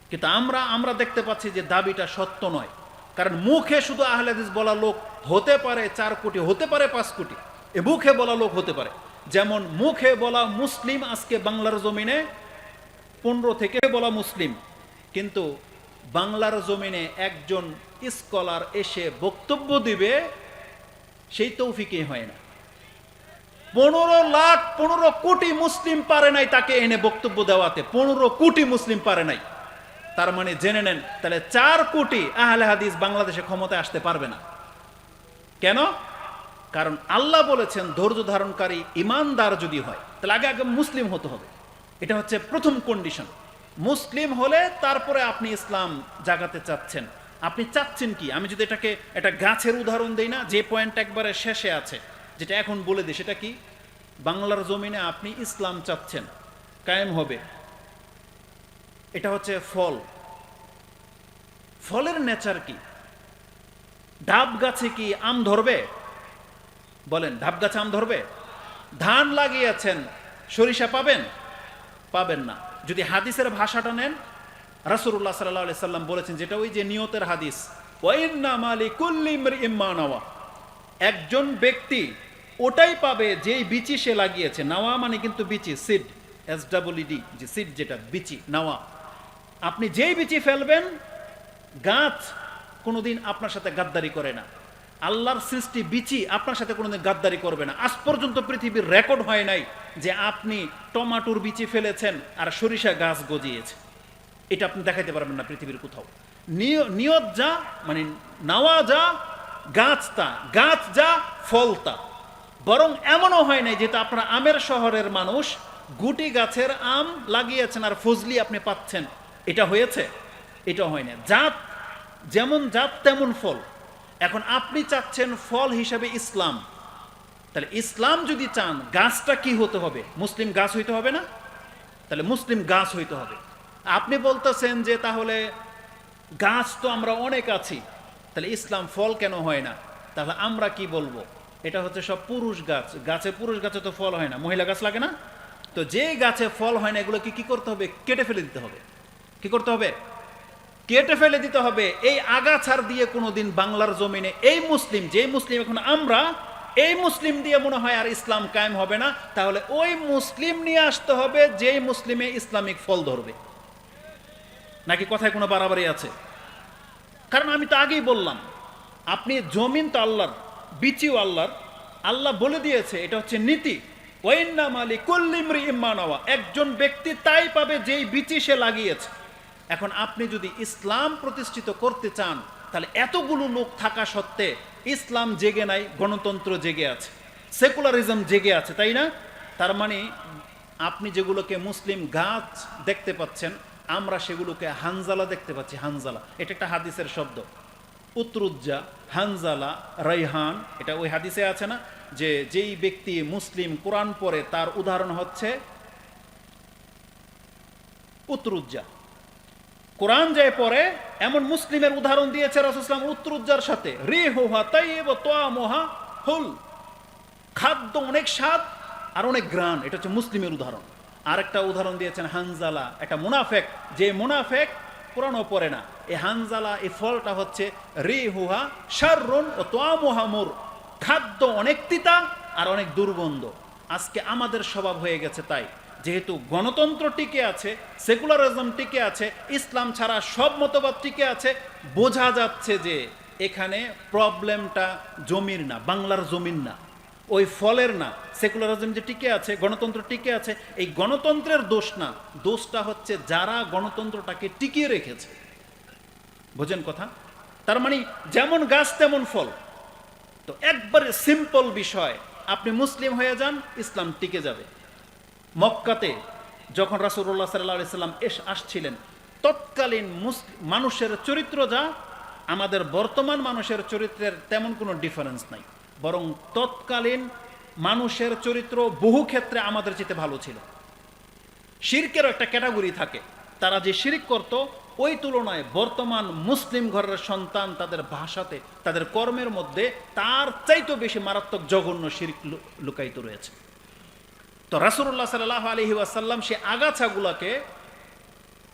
কিন্তু আমরা দেখতে পাচ্ছি যে দাবিটা সত্য নয়। কারণ মুখে শুধু আহলে হাদিস বলা লোক হতে পারে ৪ কোটি, হতে পারে ৫ কোটি, এ মুখে বলা লোক হতে পারে। যেমন মুখে বলা মুসলিম আজকে বাংলার জমিনে ১৫ থেকে বলা মুসলিম, কিন্তু বাংলার জমিনে একজন স্কলার এসে বক্তব্য দিবে সেই তৌফিকই হয় না। ১৫ কোটি মুসলিম পারে নাই তাকে এনে বক্তব্য দেওয়াতে, ১৫ কোটি মুসলিম পারে নাই। তার মানে জেনে নেন, তাহলে ৪ কোটি আহলে হাদিস বাংলাদেশে ক্ষমতায় আসতে পারবে না। কেন? কারণ আল্লাহ বলেছেন ধৈর্য ধারণকারী ইমানদার যদি হয়, তাহলে আগে আগে মুসলিম হতে হবে। এটা হচ্ছে প্রথম কন্ডিশন। মুসলিম হলে তারপরে আপনি ইসলাম জাগাতে চাচ্ছেন। আপনি চাচ্ছেন কি? আমি যদি এটাকে একটা গাছের উদাহরণ দেই না, যে পয়েন্ট একবারে শেষে আছে, যেটা এখন বলে দিই, সেটা কি? বাংলার জমিনে আপনি ইসলাম চাচ্ছেন, কায়েম হবে, এটা হচ্ছে ফল। ফলের নেচার কি? ডাব গাছে কি আম ধরবে? বলেন, ডাব গাছে আম ধরবে? ধান লাগিয়েছেন, সরিষা পাবেন? পাবেন না। যদি হাদিসের ভাষাটা নেন, রাসূলুল্লাহ সাল্লাল্লাহু আলাইহি সাল্লাম বলেছেন, যেটা ওই যে নিয়তের হাদিস, ওয়া ইন্নামা লিকুল্লি ইমরিইম মা নাওয়া, একজন ব্যক্তি ওটাই পাবে যেই বিচি সে লাগিয়েছে। নাওয়া মানে কিন্তু বিচি, সিড, SEED, যে সিড যেটা বিচি, নাওয়া। আপনি যেই বিচি ফেলবেন, গাছ কোনোদিন আপনার সাথে গাদ্দারি করে না। আল্লাহর সৃষ্টি বিচি আপনার সাথে কোনোদিন গাদ্দারি করবে না। আজ পর্যন্ত পৃথিবীর রেকর্ড হয় নাই যে আপনি টমাটোর বিচি ফেলেছেন আর সরিষা গাছ গজিয়েছে। এটা আপনি দেখাইতে পারবেন না পৃথিবীর কোথাও। নিয়ত যা, মানে নাওয়া যা, গাছ যা, ফল তা। বরং এমনও হয় নাই যেটা আপনারা আমের শহরের মানুষ গুটি গাছের আম লাগিয়েছেন আর ফজলি আপনি পাচ্ছেন, এটা হয়েছে? এটা হয় না। জাত যেমন জাত তেমন ফল। এখন আপনি চাচ্ছেন ফল হিসাবে ইসলাম, তাহলে ইসলাম যদি চান, গাছটা কি হতে হবে? মুসলিম গাছ হইতে হবে না? তাহলে মুসলিম গাছ হইতে হবে। আপনি বলতেছেন যে তাহলে গাছ তো আমরা অনেক আছি, তাহলে ইসলাম ফল কেন হয় না? তাহলে আমরা কি বলবো? এটা হচ্ছে সব পুরুষ গাছ। পুরুষ গাছে তো ফল হয় না, মহিলা গাছ লাগে না? তো যে গাছে ফল হয় না, এগুলোকে কি করতে হবে? কেটে ফেলে দিতে হবে। কি করতে হবে? কেটে ফেলে দিতে হবে। এই আগাছার দিয়ে কোনোদিন বাংলার জমিনে এই মুসলিম, যে মুসলিম এখন আমরা, এই মুসলিম দিয়ে মনে হয় আর ইসলাম কায়েম হবে না। তাহলে ওই মুসলিম নিয়ে আসতে হবে যেই মুসলিমে ইসলামিক ফল ধরবে। নাকি কথায় কোনো বাড়াবাড়ি আছে? কারণ আমি তো আগেই বললাম, আপনি জমিন তো আল্লাহর, বিচিও আল্লাহর। আল্লাহ বলে দিয়েছে, এটা হচ্ছে নীতি। ওয়াইন্নামা লিকুল্লি ইমরিইম মা নাওয়া, একজন ব্যক্তি তাই পাবে যেই বিচি সে লাগিয়েছে। এখন আপনি যদি ইসলাম প্রতিষ্ঠিত করতে চান, তাহলে এতগুলো লোক থাকা সত্ত্বে ইসলাম জেগে নাই, গণতন্ত্র জেগে আছে, সেকুলারিজম জেগে আছে, তাই না? তার মানে আপনি যেগুলোকে মুসলিম গাছ দেখতে পাচ্ছেন, আমরা সেগুলোকে হানজালা দেখতে পাচ্ছি। হানজালা এটা একটা হাদিসের শব্দ। উতরুজ্জা, হানজালা, রাইহান, এটা ওই হাদিসে আছে না যে যেই ব্যক্তি মুসলিম কোরআন পড়ে তার উদাহরণ হচ্ছে উতরুজ্জা। কোরআন যে পড়ে এমন মুসলিমের উদাহরণ দিয়েছে রাসূলুল্লাহ সাল্লাল্লাহু আলাইহি ওয়াসাল্লাম উত্তরুজ্জার সাথে, রিহুহা তাইয়্যিব ওয়া তা'মুহা হুল, খাদ্য অনেক স্বাদ আর অনেক ঘ্রাণ। এটা হচ্ছে মুসলিমের উদাহরণ। আরেকটা উদাহরণ দিয়েছেন হানজালা, একটা মুনাফেক, যে মুনাফেক কোরআনও পড়ে না। এই হানজালা, এই ফলটা হচ্ছে রিহুহা শাররুন ও তা'মুহা মুর, খাদ্য অনেক তিতা আর অনেক দুর্গন্ধ। আজকে আমাদের স্বভাব হয়ে গেছে তাই, যেহেতু গণতন্ত্র টিকে আছে, সেকুলারিজম টিকে আছে, ইসলাম ছাড়া সব মতবাদ টিকে আছে, বোঝা যাচ্ছে যে এখানে প্রবলেমটা জমির না, বাংলার জমির না, ওই ফলের না। সেকুলারিজম যে টিকে আছে, গণতন্ত্র টিকে আছে, এই গণতন্ত্রের দোষ না, দোষটা হচ্ছে যারা গণতন্ত্রটাকে টিকিয়ে রেখেছে। বোঝেন কথা? তার মানে যেমন গাছ তেমন ফল। তো একবারে সিম্পল বিষয়, আপনি মুসলিম হয়ে যান, ইসলাম টিকে যাবে। মক্কাতে যখন রাসূলুল্লাহ সাল্লাল্লাহু আলাইহি সাল্লাম আসছিলেন, তৎকালীন মানুষের চরিত্র যা, আমাদের বর্তমান মানুষের চরিত্রের তেমন কোনো ডিফারেন্স নাই, বরং তৎকালীন মানুষের চরিত্র বহু ক্ষেত্রে আমাদের চেয়ে ভালো ছিল। শিরকেরও একটা ক্যাটাগরি থাকে, তারা যে শিরক করত, ওই তুলনায় বর্তমান মুসলিম ঘরের সন্তান তাদের ভাষাতে, তাদের কর্মের মধ্যে তার চাইতেও বেশি মারাত্মক জঘন্য শিরক লুকায়িত রয়েছে। তো রাসূলুল্লাহ সাল্লাল্লাহু আলাইহি ওয়াসাল্লাম সে আগাছাগুলোকে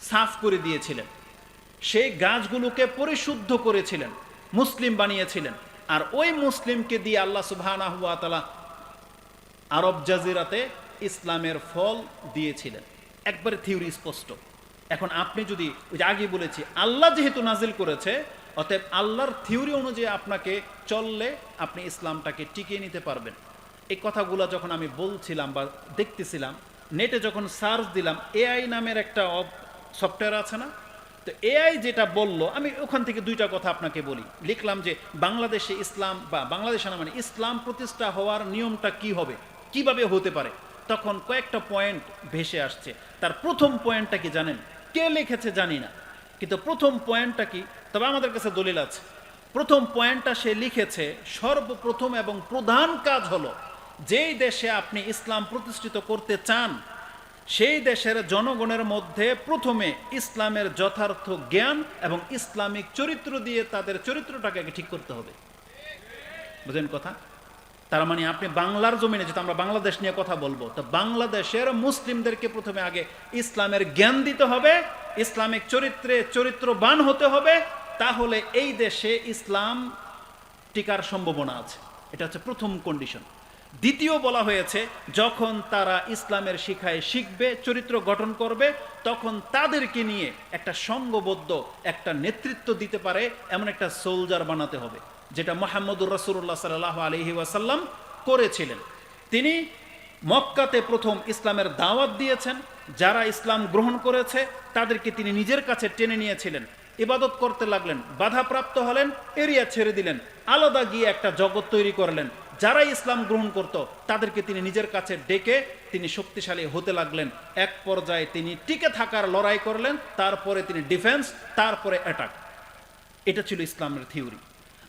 সাফ করে দিয়েছিলেন, সেই গাছগুলোকে পরিশুদ্ধ করেছিলেন, মুসলিম বানিয়েছিলেন। আর ওই মুসলিমকে দিয়ে আল্লাহ সুবহানাহু ওয়া তাআলা আরব জাজিরাতে ইসলামের ফল দিয়েছিলেন। একবারে থিওরি স্পষ্ট। এখন আপনি যদি, ওই যে আগে বলেছি, আল্লাহ যেহেতু নাজিল করেছে, অতএব আল্লাহর থিওরি অনুযায়ী আপনাকে চললে আপনি ইসলামটাকে টিকিয়ে নিতে পারবেন। এই কথাগুলো যখন আমি বলছিলাম বা দেখতেছিলাম, নেটে যখন সার্চ দিলাম, এআই নামের একটা সফটওয়্যার আছে না, তো এআই যেটা বলল, আমি ওখান থেকে দুইটা কথা আপনাকে বলি। লিখলাম যে বাংলাদেশে ইসলাম, বা বাংলাদেশে না মানে ইসলাম প্রতিষ্ঠা হওয়ার নিয়মটা কি হবে, কিভাবে হতে পারে, তখন কয়েকটা পয়েন্ট ভেসে আসছে। তার প্রথম পয়েন্টটা কি জানেন? কে লিখেছে জানি না, কিন্তু প্রথম পয়েন্টটা কি, তবে আমাদের কাছে দলিল আছে। প্রথম পয়েন্টটা সে লিখেছে, সর্বপ্রথম এবং প্রধান কাজ হলো, যেই দেশে আপনি ইসলাম প্রতিষ্ঠিত করতে চান, সেই দেশের জনগণের মধ্যে প্রথমে ইসলামের যথার্থ জ্ঞান এবং ইসলামিক চরিত্র দিয়ে তাদের চরিত্রটাকে ঠিক করতে হবে। বুঝেন কথা? তার মানে আপনি বাংলার জমিনে, যেটা আমরা বাংলাদেশ নিয়ে কথা বলবো, তো বাংলাদেশের মুসলিমদেরকে প্রথমে আগে ইসলামের জ্ঞান দিতে হবে, ইসলামিক চরিত্রে চরিত্রবান হতে হবে, তাহলে এই দেশে ইসলাম টিকার সম্ভাবনা আছে। এটা হচ্ছে প্রথম কন্ডিশন। দ্বিতীয় বলা হয়েছে, যখন তারা ইসলামের শিক্ষায় শিখবে, চরিত্র গঠন করবে, তখন তাদেরকে নিয়ে একটা সংঘবদ্ধ একটা নেতৃত্ব দিতে পারে এমন একটা সোলজার বানাতে হবে, যেটা মুহাম্মদুর রাসূলুল্লাহ সাল্লাল্লাহু আলাইহি ওয়াসাল্লাম করেছিলেন। তিনি মক্কাতে প্রথম ইসলামের দাওয়াত দিয়েছেন, যারা ইসলাম গ্রহণ করেছে তাদেরকে তিনি নিজের কাছে টেনে নিয়েছিলেন, ইবাদত করতে লাগলেন, বাধাপ্রাপ্ত হলেন, এরিয়া ছেড়ে দিলেন, আলাদা গিয়ে একটা জগৎ তৈরি করলেন। যারা ইসলাম গ্রহণ করত তাদেরকে তিনি নিজের কাছে ডেকে তিনি শক্তিশালী হতে লাগলেন। এক পর্যায়ে তিনি টিকে থাকার লড়াই করলেন, তারপরে তিনি ডিফেন্স, তারপরে অ্যাটাক। এটা ছিল ইসলামের থিওরি।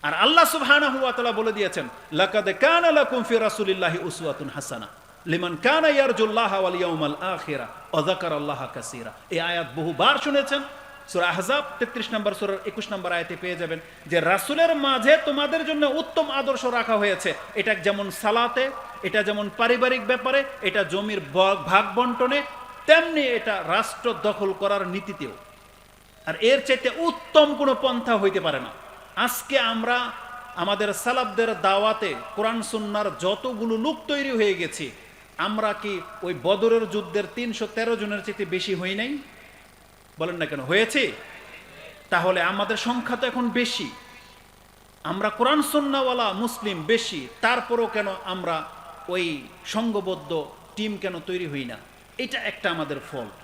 আর আল্লাহ সুবহানাহু ওয়া তাআলা বলে দিয়েছেন, লাকাদ কানা লাকুম ফি রাসূলিল্লাহি উসওয়াতুন হাসানাহ লিমান কানা ইয়ারজুল্লাহা ওয়াল ইয়াউমাল আখিরা ওয়া যাকারাল্লাহা কাসীরা। এই আয়াত বহুবার শুনেছেন। সূরা আহজাব 33 নম্বর সূরার 21 নম্বর আয়াতে পেয়ে যাবেন যে রাসূলের মাঝে তোমাদের জন্য উত্তম আদর্শ রাখা হয়েছে। এটা যেমন সালাতে, এটা যেমন পারিবারিক ব্যাপারে, এটা জমির ভাগ বন্টনে, তেমনি এটা রাষ্ট্র দখল করার নীতিতেও। আর এর চাইতে উত্তম কোনো পন্থা হইতে পারে না। আজকে আমরা আমাদের সালাফদের দাওয়াতে কোরআন সুন্নাহর যতগুলো লোক তৈরি হয়ে গেছি, আমরা কি ওই বদরের যুদ্ধের 313 জনের চাইতে বেশি হই নাই? বলেন না কেন, হয়েছে? তাহলে আমাদের সংখ্যা তো এখন বেশি, আমরা কোরআন সুন্নাহওয়ালা মুসলিম বেশি, তারপরও কেন আমরা ওই সংঘবদ্ধ টিম কেন তৈরি হই না? এটা একটা আমাদের ফল্ট।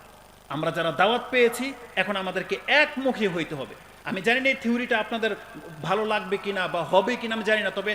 আমরা যারা দাওয়াত পেয়েছি, এখন আমাদেরকে একমুখী হইতে হবে। আমি জানি না এই থিওরিটা আপনাদের ভালো লাগবে কিনা বা হবে কিনা আমি জানি না, তবে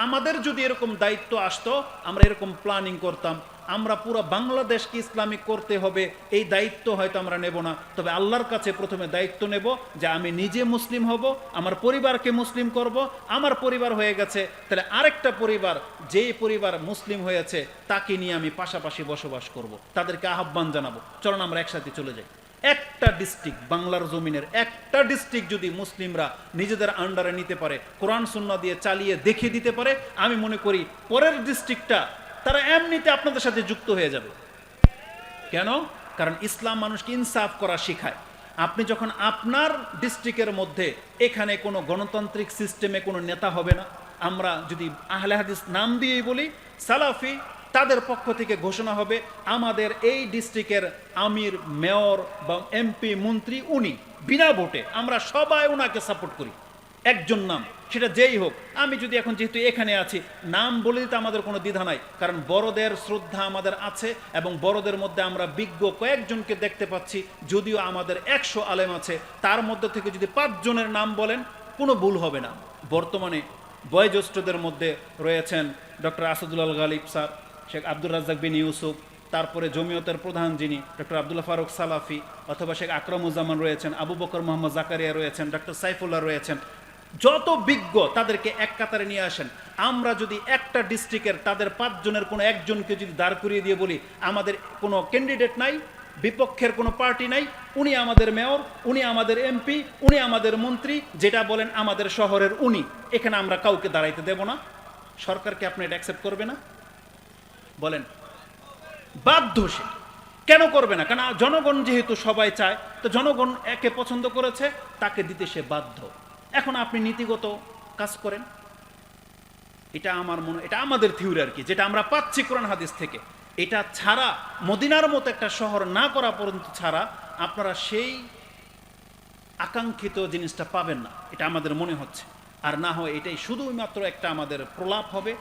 আমাদের যদি এরকম দায়িত্ব আসতো, আমরা এরকম প্ল্যানিং করতাম, আমরা পুরো বাংলাদেশকে ইসলামিক করতে হবে, এই দায়িত্ব হয়তো আমরা নেব না, তবে আল্লাহর কাছে প্রথমে দায়িত্ব নেব যে আমি নিজে মুসলিম হব, আমার পরিবারকে মুসলিম করব, আমার পরিবার হয়ে গেছে, তাহলে আরেকটা পরিবার, যেই পরিবার মুসলিম হয়েছে তাকে নিয়ে আমি পাশাপাশি বসবাস করব, তাদেরকে আহ্বান জানাবো, চলুন আমরা একসাথে চলে যাই। একটা ডিস্ট্রিক্ট, বাংলার জমিনের একটা ডিস্ট্রিক্ট যদি মুসলিমরা নিজেদের আন্ডারে নিতে পারে, কোরআন সুন্নাহ দিয়ে চালিয়ে দেখিয়ে দিতে পারে, আমি মনে করি পরের ডিস্ট্রিক্টটা তারা এমনিতে আপনাদের সাথে যুক্ত হয়ে যাবে। কেন? কারণ ইসলাম মানুষকে ইনসাফ করা শেখায়। আপনি যখন আপনার ডিস্ট্রিক্টের মধ্যে এখানে কোনো গণতান্ত্রিক সিস্টেমে কোনো নেতা হবে না, আমরা যদি আহলে হাদিস নাম দিয়েই বলি সালাফি, তাদের পক্ষ থেকে ঘোষণা হবে আমাদের এই ডিস্ট্রিক্টের আমির, মেয়র বা এমপি, মন্ত্রী উনি, বিনা ভোটে আমরা সবাই ওনাকে সাপোর্ট করি। একজন নাম, সেটা যেই হোক। আমি যদি এখন যেহেতু এখানে আছি, নাম বলে দিতে আমাদের কোনো দ্বিধা নাই, কারণ বড়দের শ্রদ্ধা আমাদের আছে এবং বড়দের মধ্যে আমরা বিজ্ঞ কয়েকজনকে দেখতে পাচ্ছি। যদিও আমাদের 100 আলেম আছে, তার মধ্যে থেকে যদি 5 জনের নাম বলেন কোনো ভুল হবে না। বর্তমানে বয়োজ্যেষ্ঠদের মধ্যে রয়েছেন ডক্টর আসাদুল গালিব স্যার, শেখ আব্দুর রাজ্জাক বিন ইউসুফ, তারপরে জমিয়তের প্রধান যিনি ডক্টর আবদুল্লাহ ফারুক সালাফি, অথবা শেখ আকরামুজ্জামান রয়েছেন, আবু বকর মোহাম্মদ জাকারিয়া রয়েছেন, ডক্টর সাইফুল্লাহ রয়েছেন। যত বিজ্ঞ তাদেরকে এক কাতারে নিয়ে আসেন। আমরা যদি একটা ডিস্ট্রিক্টের তাদের 5 জনের কোনো একজনকে যদি দাঁড় করিয়ে দিয়ে বলি আমাদের কোনো ক্যান্ডিডেট নাই, বিপক্ষের কোনো পার্টি নাই, উনি আমাদের মেয়র, উনি আমাদের এমপি, উনি আমাদের মন্ত্রী, যেটা বলেন আমাদের শহরের উনি, এখানে আমরা কাউকে দাঁড়াইতে দেব না, সরকারকে আপনি এটা অ্যাকসেপ্ট করবে না? বলেন। বাধ্য সে। কেন করবে না? কারণ জনগণ যেহেতু সবাই চায়, তো জনগণ একে পছন্দ করেছে, তাকে দিতে সে বাধ্য। এখন আপনি নীতিগত কাজ করেন, এটা আমার মনে, এটা আমাদের থিওরি আর কি, যেটা আমরা পাচ্ছি কোরআন হাদিস থেকে। এটা ছাড়া, মদিনার মতো একটা শহর না করা পর্যন্ত ছাড়া আপনারা সেই আকাঙ্ক্ষিত জিনিসটা পাবেন না, এটা আমাদের মনে হচ্ছে। আর না হয় এটাই শুধুমাত্র একটা আমাদের প্রলাপ হবে,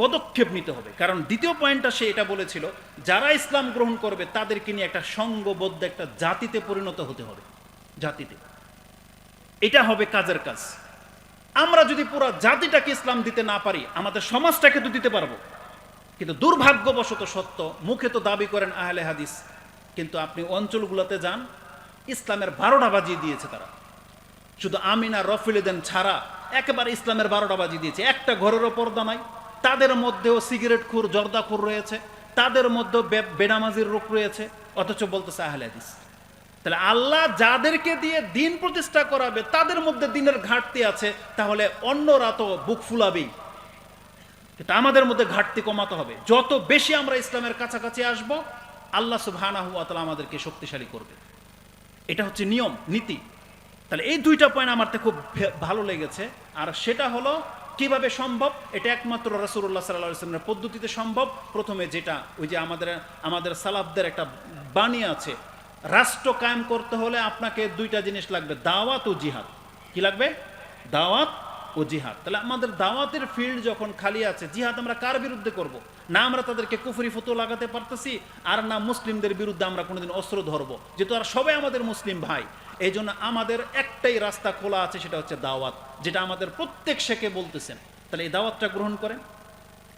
পদক্ষেপ নিতে হবে। কারণ দ্বিতীয় পয়েন্টটা সে এটা বলেছিল, যারা ইসলাম গ্রহণ করবে তাদেরকে নিয়ে একটা সংঘবদ্ধ একটা জাতিতে পরিণত হতে হবে, জাতিতে। এটা হবে কাজের কাজ। আমরা যদি পুরো জাতিটাকে ইসলাম দিতে না পারি, আমাদের সমাজটাকে তো দিতে পারবো। কিন্তু দুর্ভাগ্যবশত সত্য, মুখে তো দাবি করেন আহলে হাদিস, কিন্তু আপনি অঞ্চলগুলোতে যান, ইসলামের 12টা বাজিয়ে দিয়েছে তারা। শুধু আমিনা রফিলেদেন ছাড়া একেবারে ইসলামের 12টা বাজিয়ে দিয়েছে। একটা ঘরেরও পর্দা নাই, তাদের মধ্যেও সিগারেটখোর, জর্দাখোর রয়েছে, তাদের মধ্যেও বেনামাজির রোগ রয়েছে, অথচ বলতেছে আহলে হাদিস। তাহলে আল্লাহ যাদেরকে দিয়ে দিন প্রতিষ্ঠা করাবে তাদের মধ্যে দিনের ঘাটতি আছে, তাহলে অন্যরা তো বুক ফুলাবেই। কিন্তু আমাদের মধ্যে ঘাটতি কমাতে হবে। যত বেশি আমরা ইসলামের কাছাকাছি আসব, আল্লাহ সুবহানাহু ওয়া তাআলা আমাদেরকে শক্তিশালী করবে। এটা হচ্ছে নিয়ম, নীতি। তাহলে এই 2টা পয়েন্ট আমার তো খুব ভালো লেগেছে। আর সেটা হলো কিভাবে সম্ভব, এটা একমাত্র রাসূলুল্লাহ সাল্লাল্লাহু আলাইহি ওয়াসাল্লামের পদ্ধতিতে সম্ভব। প্রথমে যেটা, ওই যে আমাদের সালাফদের একটা বাণী আছে, রাষ্ট্র কায়েম করতে হলে আপনাকে 2টা জিনিস লাগবে, দাওয়াত ও জিহাদ। কি লাগবে? দাওয়াত ও জিহাদ। তাহলে আমাদের দাওয়াতের ফিল্ড যখন খালি আছে, জিহাদ আমরা কার বিরুদ্ধে করব? না আমরা তাদেরকে কুফরি ফতোয়া লাগাতে পারতেছি, আর না মুসলিমদের বিরুদ্ধে আমরা কোনোদিন অস্ত্র ধরবো, যেহেতু আর সবাই আমাদের মুসলিম ভাই। এই জন্য আমাদের একটাই রাস্তা খোলা আছে, সেটা হচ্ছে দাওয়াত, যেটা আমাদের প্রত্যেক শেখে বলতেছেন। তাহলে এই দাওয়াতটা গ্রহণ করেন।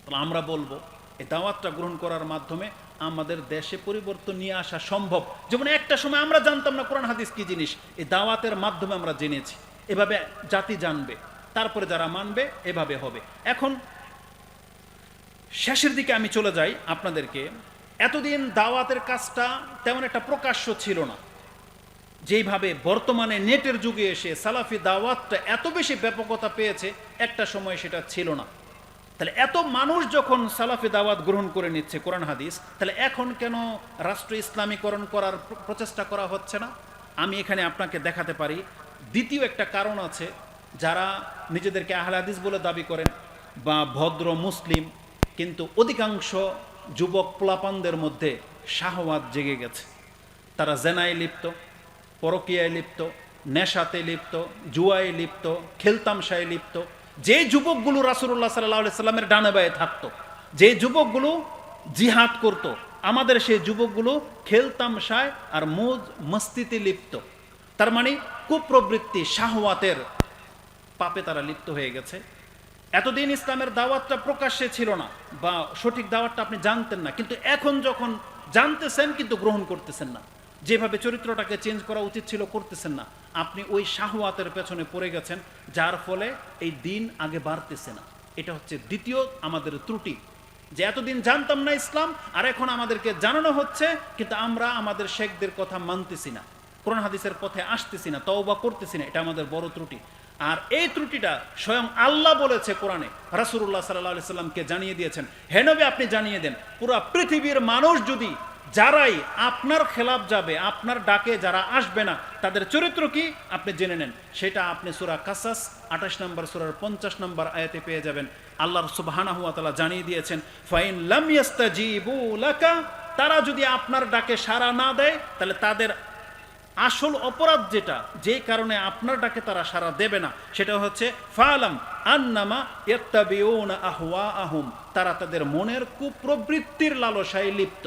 তাহলে আমরা বলবো এই দাওয়াতটা গ্রহণ করার মাধ্যমে আমাদের দেশে পরিবর্তন নিয়ে আসা সম্ভব। যেমন একটা সময় আমরা জানতাম না কোরআন হাদিস কি জিনিস, এই দাওয়াতের মাধ্যমে আমরা জেনেছি। এভাবে জাতি জানবে, তারপরে যারা মানবে, এভাবে হবে। এখন শেষের দিকে আমি চলে যাই আপনাদেরকে। এতদিন দাওয়াতের কাজটা তেমন একটা প্রকাশ্য ছিল না, যেইভাবে বর্তমানে নেটের যুগে এসে সালাফি দাওয়াতটা এত বেশি ব্যাপকতা পেয়েছে, একটা সময় সেটা ছিল না। তাহলে এত মানুষ যখন সালাফি দাওয়াত গ্রহণ করে নিচ্ছে কোরআন হাদিস, তাহলে এখন কেন রাষ্ট্র ইসলামীকরণ করার প্রচেষ্টা করা হচ্ছে না? আমি এখানে আপনাকে দেখাতে পারি দ্বিতীয় একটা কারণ আছে। যারা নিজেদেরকে আহলে হাদিস বলে দাবি করেন বা ভদ্র মুসলিম, কিন্তু অধিকাংশ যুবক পোলাপানদের মধ্যে শাহওয়াত জেগে গেছে। তারা জেনায় লিপ্ত, পরকীয়ায় লিপ্ত, নেশাতে লিপ্ত, জুয়ায় লিপ্ত, খেলতামশায় লিপ্ত। যে যুবকগুলো রাসূলুল্লাহ সাল্লাল্লাহু আলাইহি সাল্লামের ডানে বায়ে থাকতো, যে যুবকগুলো জিহাদ করত, আমাদের সেই যুবকগুলো খেলতামশায় আর মৌজ মস্তিতে লিপ্ত। তার মানে কুপ্রবৃত্তি, শাহওয়াতের পাপে তারা লিপ্ত হয়ে গেছে। এতদিন ইসলামের দাওয়াতটা প্রকাশ্যে ছিল না, বা সঠিক দাওয়াতটা আপনি জানতেন না, কিন্তু এখন যখন জানতেছেন কিন্তু গ্রহণ করতেছেন না, যেভাবে চরিত্রটাকে চেঞ্জ করা উচিত ছিল করতেছেন না, আপনি ওই শাহওয়াতের পেছনে পড়ে গেছেন, যার ফলে এই দিন আগে বাড়তেছে না। এটা হচ্ছে দ্বিতীয় আমাদের ত্রুটি। যে এতদিন জানতাম না ইসলাম, আর এখন আমাদেরকে জানানো হচ্ছে, কিন্তু আমরা আমাদের শেখদের কথা মানতেছি না, কোরআন হাদিসের পথে আসতেছি না, তওবা করতেছি না। এটা আমাদের বড় ত্রুটি। আর এই ত্রুটিটা স্বয়ং আল্লাহ বলেছে কোরআনে, রাসূলুল্লাহ সাল্লাল্লাহু আলাইহি সাল্লামকে জানিয়ে দিয়েছেন, হে নবী আপনি জানিয়ে দেন, পুরা পৃথিবীর মানুষ যদি, যারাই আপনার খেলাফ যাবে, আপনার ডাকে যারা আসবে না, তাদের চরিত্র কি আপনি জেনে নেন। সেটা আপনি সূরা কাসাস 28 নম্বর সূরার 50 নম্বর আয়াতে পেয়ে যাবেন। আল্লাহ সুবহানাহু ওয়া তাআলা জানিয়ে দিয়েছেন, ফাইন লাম ইয়াস্তাজিবু লাকা, তারা যদি আপনার ডাকে সাড়া না দেয়, তাহলে তাদের আসল অপরাধ যেটা, যে কারণে আপনার ডাকে তারা সাড়া দেবে না, সেটা হচ্ছে ফালাম আন্নামা ইয়াত্তাবিউনা আহওয়াআহুম, তারা তাদের মনের কুপ্রবৃত্তির লালসায় লিপ্ত।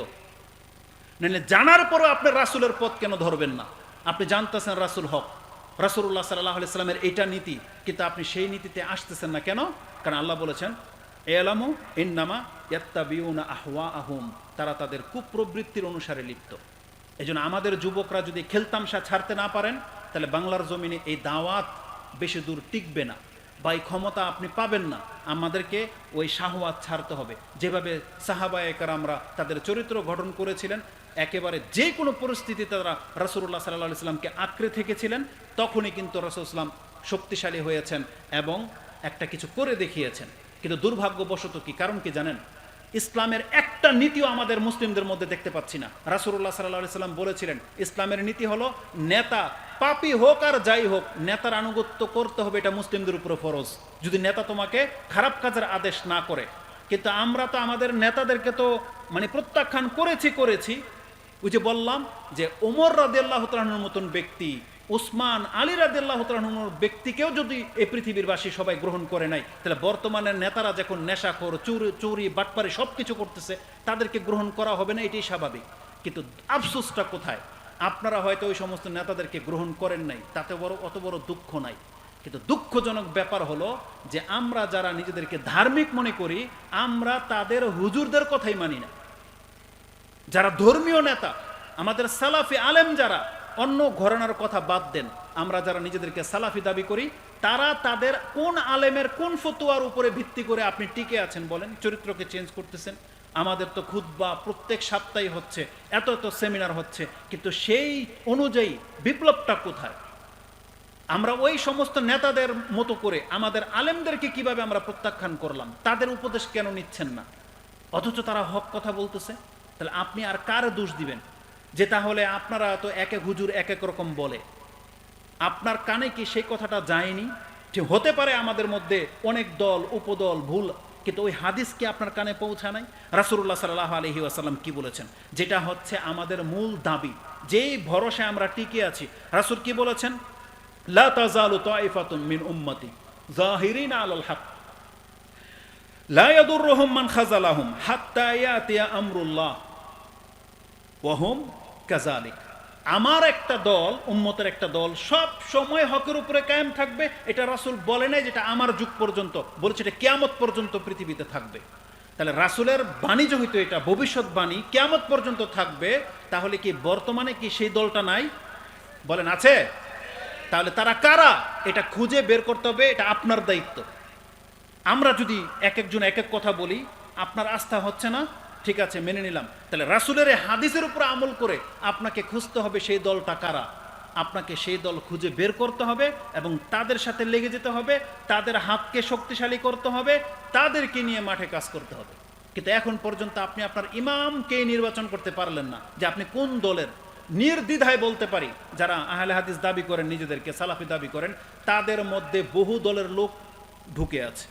নাহলে জানার পরও আপনি রাসূলের পথ কেন ধরবেন না? আপনি জানতেছেন রাসূল হক, রাসূলুল্লাহ সাল্লাল্লাহু আলাইহি সাল্লামের এইটা নীতি, কিন্তু আপনি সেই নীতিতে আসতেছেন না কেন? কারণ আল্লাহ বলেছেন, ইলামু ইন্নামা ইয়াত্তাবিউনা আহওয়াআহুম, তারা তাদের কুপ্রবৃত্তির অনুসারে লিপ্ত। এই জন্য আমাদের যুবকরা যদি খেলতামশা ছাড়তে না পারেন, তাহলে বাংলার জমিনে এই দাওয়াত বেশি দূর টিকবে না, বা এই ক্ষমতা আপনি পাবেন না। আমাদেরকে ওই শাহওয়াত ছাড়তে হবে, যেভাবে সাহাবায়ে কেরামরা তাদের চরিত্র গঠন করেছিলেন, একেবারে যে কোনো পরিস্থিতিতে তারা রাসূলুল্লাহ সাল্লাল্লাহু আলাইহি সাল্লামকে আঁকড়ে থেকেছিলেন, তখনই কিন্তু রাসূল সাল্লাম শক্তিশালী হয়েছেন এবং একটা কিছু করে দেখিয়েছেন। কিন্তু দুর্ভাগ্যবশত কি কারণ কি জানেন? ইসলামের একটা নীতিও আমাদের মুসলিমদের মধ্যে দেখতে পাচ্ছি না। রাসূলুল্লাহ সাল্লাল্লাহু আলাইহি সাল্লাম বলেছিলেন, ইসলামের নীতি হলো নেতা পাপী হোক আর যাই হোক, নেতার আনুগত্য করতে হবে, এটা মুসলিমদের উপরে ফরজ, যদি নেতা তোমাকে খারাপ কাজের আদেশ না করে। কিন্তু আমরা তো আমাদের নেতাদেরকে তো মানে প্রত্যাখ্যান করেছি। ওই যে বললাম যে ওমর রাদিয়াল্লাহু তাআলার মতন ব্যক্তি, উসমান আলী রাদিয়াল্লাহু তাআলার ব্যক্তিকেও যদি এই পৃথিবীর বাসী সবাই গ্রহণ করে নাই, তাহলে বর্তমানের নেতারা যখন নেশাখোর, চুরি বাটপারি সব কিছু করতেছে, তাদেরকে গ্রহণ করা হবে না, এটাই স্বাভাবিক। কিন্তু আফসোসটা কোথায়? আপনারা হয়তো ওই সমস্ত নেতাদেরকে গ্রহণ করেন নাই, তাতে অত বড় দুঃখ নাই। কিন্তু দুঃখজনক ব্যাপার হলো যে আমরা যারা নিজেদেরকে ধার্মিক মনে করি, আমরা তাদের হুজুরদের কথাই মানি না। যারা ধর্মীয় নেতা, আমাদের সালাফি আলেম যারা, অন্য ঘরানার কথা বাদ দেন, আমরা যারা নিজেদেরকে সালাফি দাবি করি, তারা তাদের কোন আলেমের কোন ফতোয়ার উপরে ভিত্তি করে আপনি টিকে আছেন বলেন? চরিত্রকে চেঞ্জ করতেছেন। আমাদের তো খুতবা প্রত্যেক সপ্তাহে হচ্ছে, এত সেমিনার হচ্ছে, কিন্তু সেই অনুযায়ী বিপ্লবটা কোথায়? আমরা ওই সমস্ত নেতাদের মতো করে আমাদের আলেমদেরকে কিভাবে আমরা প্রত্যাখ্যান করলাম? তাদের উপদেশ কেন নিচ্ছেন না, অথচ তারা হক কথা বলতেছে? তাহলে আপনি আর কার দোষ দিবেন? যে তাহলে আপনারা তো এক এক হুজুর এক এক রকম বলে, আপনার কানে কি সেই কথাটা যায়নি? যে হতে পারে আমাদের মধ্যে অনেক দল উপদল ভুল, কিন্তু ওই হাদিস কি আপনার কানে পৌঁছা নাই? রাসূলুল্লাহ সাল্লাল্লাহু আলাইহি ওয়াসাল্লাম কি বলেছেন? যেটা হচ্ছে আমাদের মূল দাবি, যেই ভরসায় আমরা টিকে আছি। রাসূল কি বলেছেন? লা তাজালু তাইফাতুন মিন উম্মতি যাহিরিনা আলাল হক লা ইয়াদুররুহুম মান খাযালাহুম হাত্তা ইয়াতিয়া আমরুল্লাহ ওয়া হুম কাযালিক। আমার একটা দল, উম্মতের একটা দল সব সময় হকের উপরে কায়েম থাকবে। এটা রাসূল বলে নাই যেটা আমার যুগ পর্যন্ত, বলেছে এটা কিয়ামত পর্যন্ত পৃথিবীতে থাকবে। তাহলে রাসূলের বাণী যেহেতু এটা ভবিষ্যৎবাণী, কিয়ামত পর্যন্ত থাকবে, তাহলে কি বর্তমানে কি সেই দলটা নাই? বলেন আছে? তাহলে তারা কারা এটা খুঁজে বের করতে হবে, এটা আপনার দায়িত্ব। আমরা যদি এক একজন এক এক কথা বলি, আপনার আস্থা হচ্ছে না, ঠিক আছে মেনে নিলাম, তাহলে রাসূলের হাদিসের উপর আমল করে আপনাকে খুঁজতে হবে সেই দলটা কারা। আপনাকে সেই দল খুঁজে বের করতে হবে এবং তাদের সাথে লেগে যেতে হবে, তাদের হাতকে শক্তিশালী করতে হবে, তাদেরকে নিয়ে মাঠে কাজ করতে হবে। কিন্তু এখন পর্যন্ত আপনি আপনার ইমামকে নির্বাচন করতে পারলেন না যে আপনি কোন দলের। নির্দ্বিধায় বলতে পারি, যারা আহলে হাদিস দাবি করেন, নিজেদেরকে সালাফি দাবি করেন, তাদের মধ্যে বহু দলের লোক ঢুকে আছে।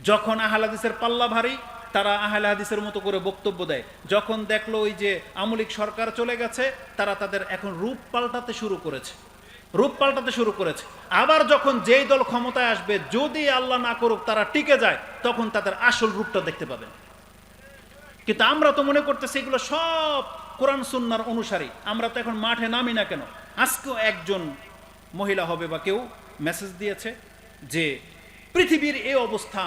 যখন আহলে হাদিসের পাল্লা ভারী, তারা আহলে হাদিসের মতো করে বক্তব্য দেয়। যখন দেখলো ওই যে আমলিক সরকার চলে গেছে, তারা তাদের এখন রূপ পাল্টাতে শুরু করেছে। আবার যখন যেই দল ক্ষমতায় আসবে, যদি আল্লাহ না করুক তারা টিকে যায়, তখন তাদের আসল রূপটা দেখতে পাবেন। কিন্তু আমরা তো মনে করতেছি এগুলো সব কোরআন সুন্নাহর অনুসারী, আমরা তো এখন মাঠে নামি না কেন? আজকেও একজন মহিলা হবে বা কেউ মেসেজ দিয়েছে যে পৃথিবীর এই অবস্থা,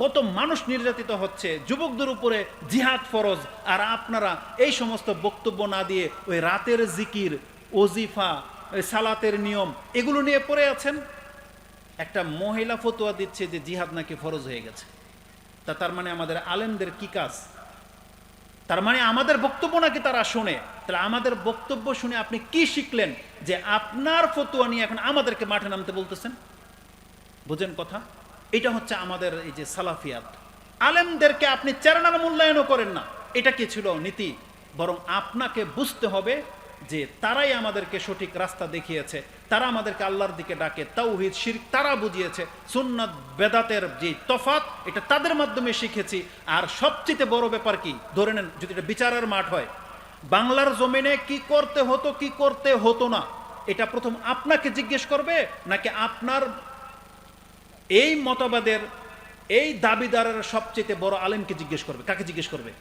কত মানুষ নির্যাতিত হচ্ছে, যুবকদের উপরে জিহাদ ফরজ, আর আপনারা এই সমস্ত বক্তব্য না দিয়ে ওই রাতের জিকির, ওজিফা, ওই সালাতের নিয়ম এগুলো নিয়ে পড়ে আছেন। একটা মহিলা ফতোয়া দিচ্ছে যে জিহাদ নাকি ফরজ হয়ে গেছে। তার মানে আমাদের আলেমদের কি কাজ? তার মানে আমাদের বক্তব্য নাকি তারা শোনে? তাহলে আমাদের বক্তব্য শুনে আপনি কি শিখলেন যে আপনার ফতোয়া নিয়ে এখন আমাদেরকে মাঠে নামতে বলতেছেন? বুঝেন কথা? এটা হচ্ছে আমাদের এই যে সালাফিয়াত। আলেমদেরকে আপনি চেরানার মূল্যায়নও করেন না, এটা কি ছিল নীতি? বরং আপনাকে বুঝতে হবে যে তারাই আমাদেরকে সঠিক রাস্তা দেখিয়েছে, তারা আমাদেরকে আল্লাহর দিকে ডাকে, তাওহীদ শিরক তারা বুঝিয়েছে, সুন্নাত বেদাতের যে তফাৎ এটা তাদের মাধ্যমে শিখেছি। আর সবচেয়ে বড় ব্যাপার কি, ধরে নেন যদি এটা বিচারের মাঠ হয়, বাংলার জমিনে কি করতে হতো কি করতে হতো না, এটা প্রথম আপনাকে জিজ্ঞেস করবে নাকি আপনার এই মতবাদের এই দাবিদারের সবচেয়ে বড় আলেমকে জিজ্ঞেস করবে? কাকে জিজ্ঞেস করবে?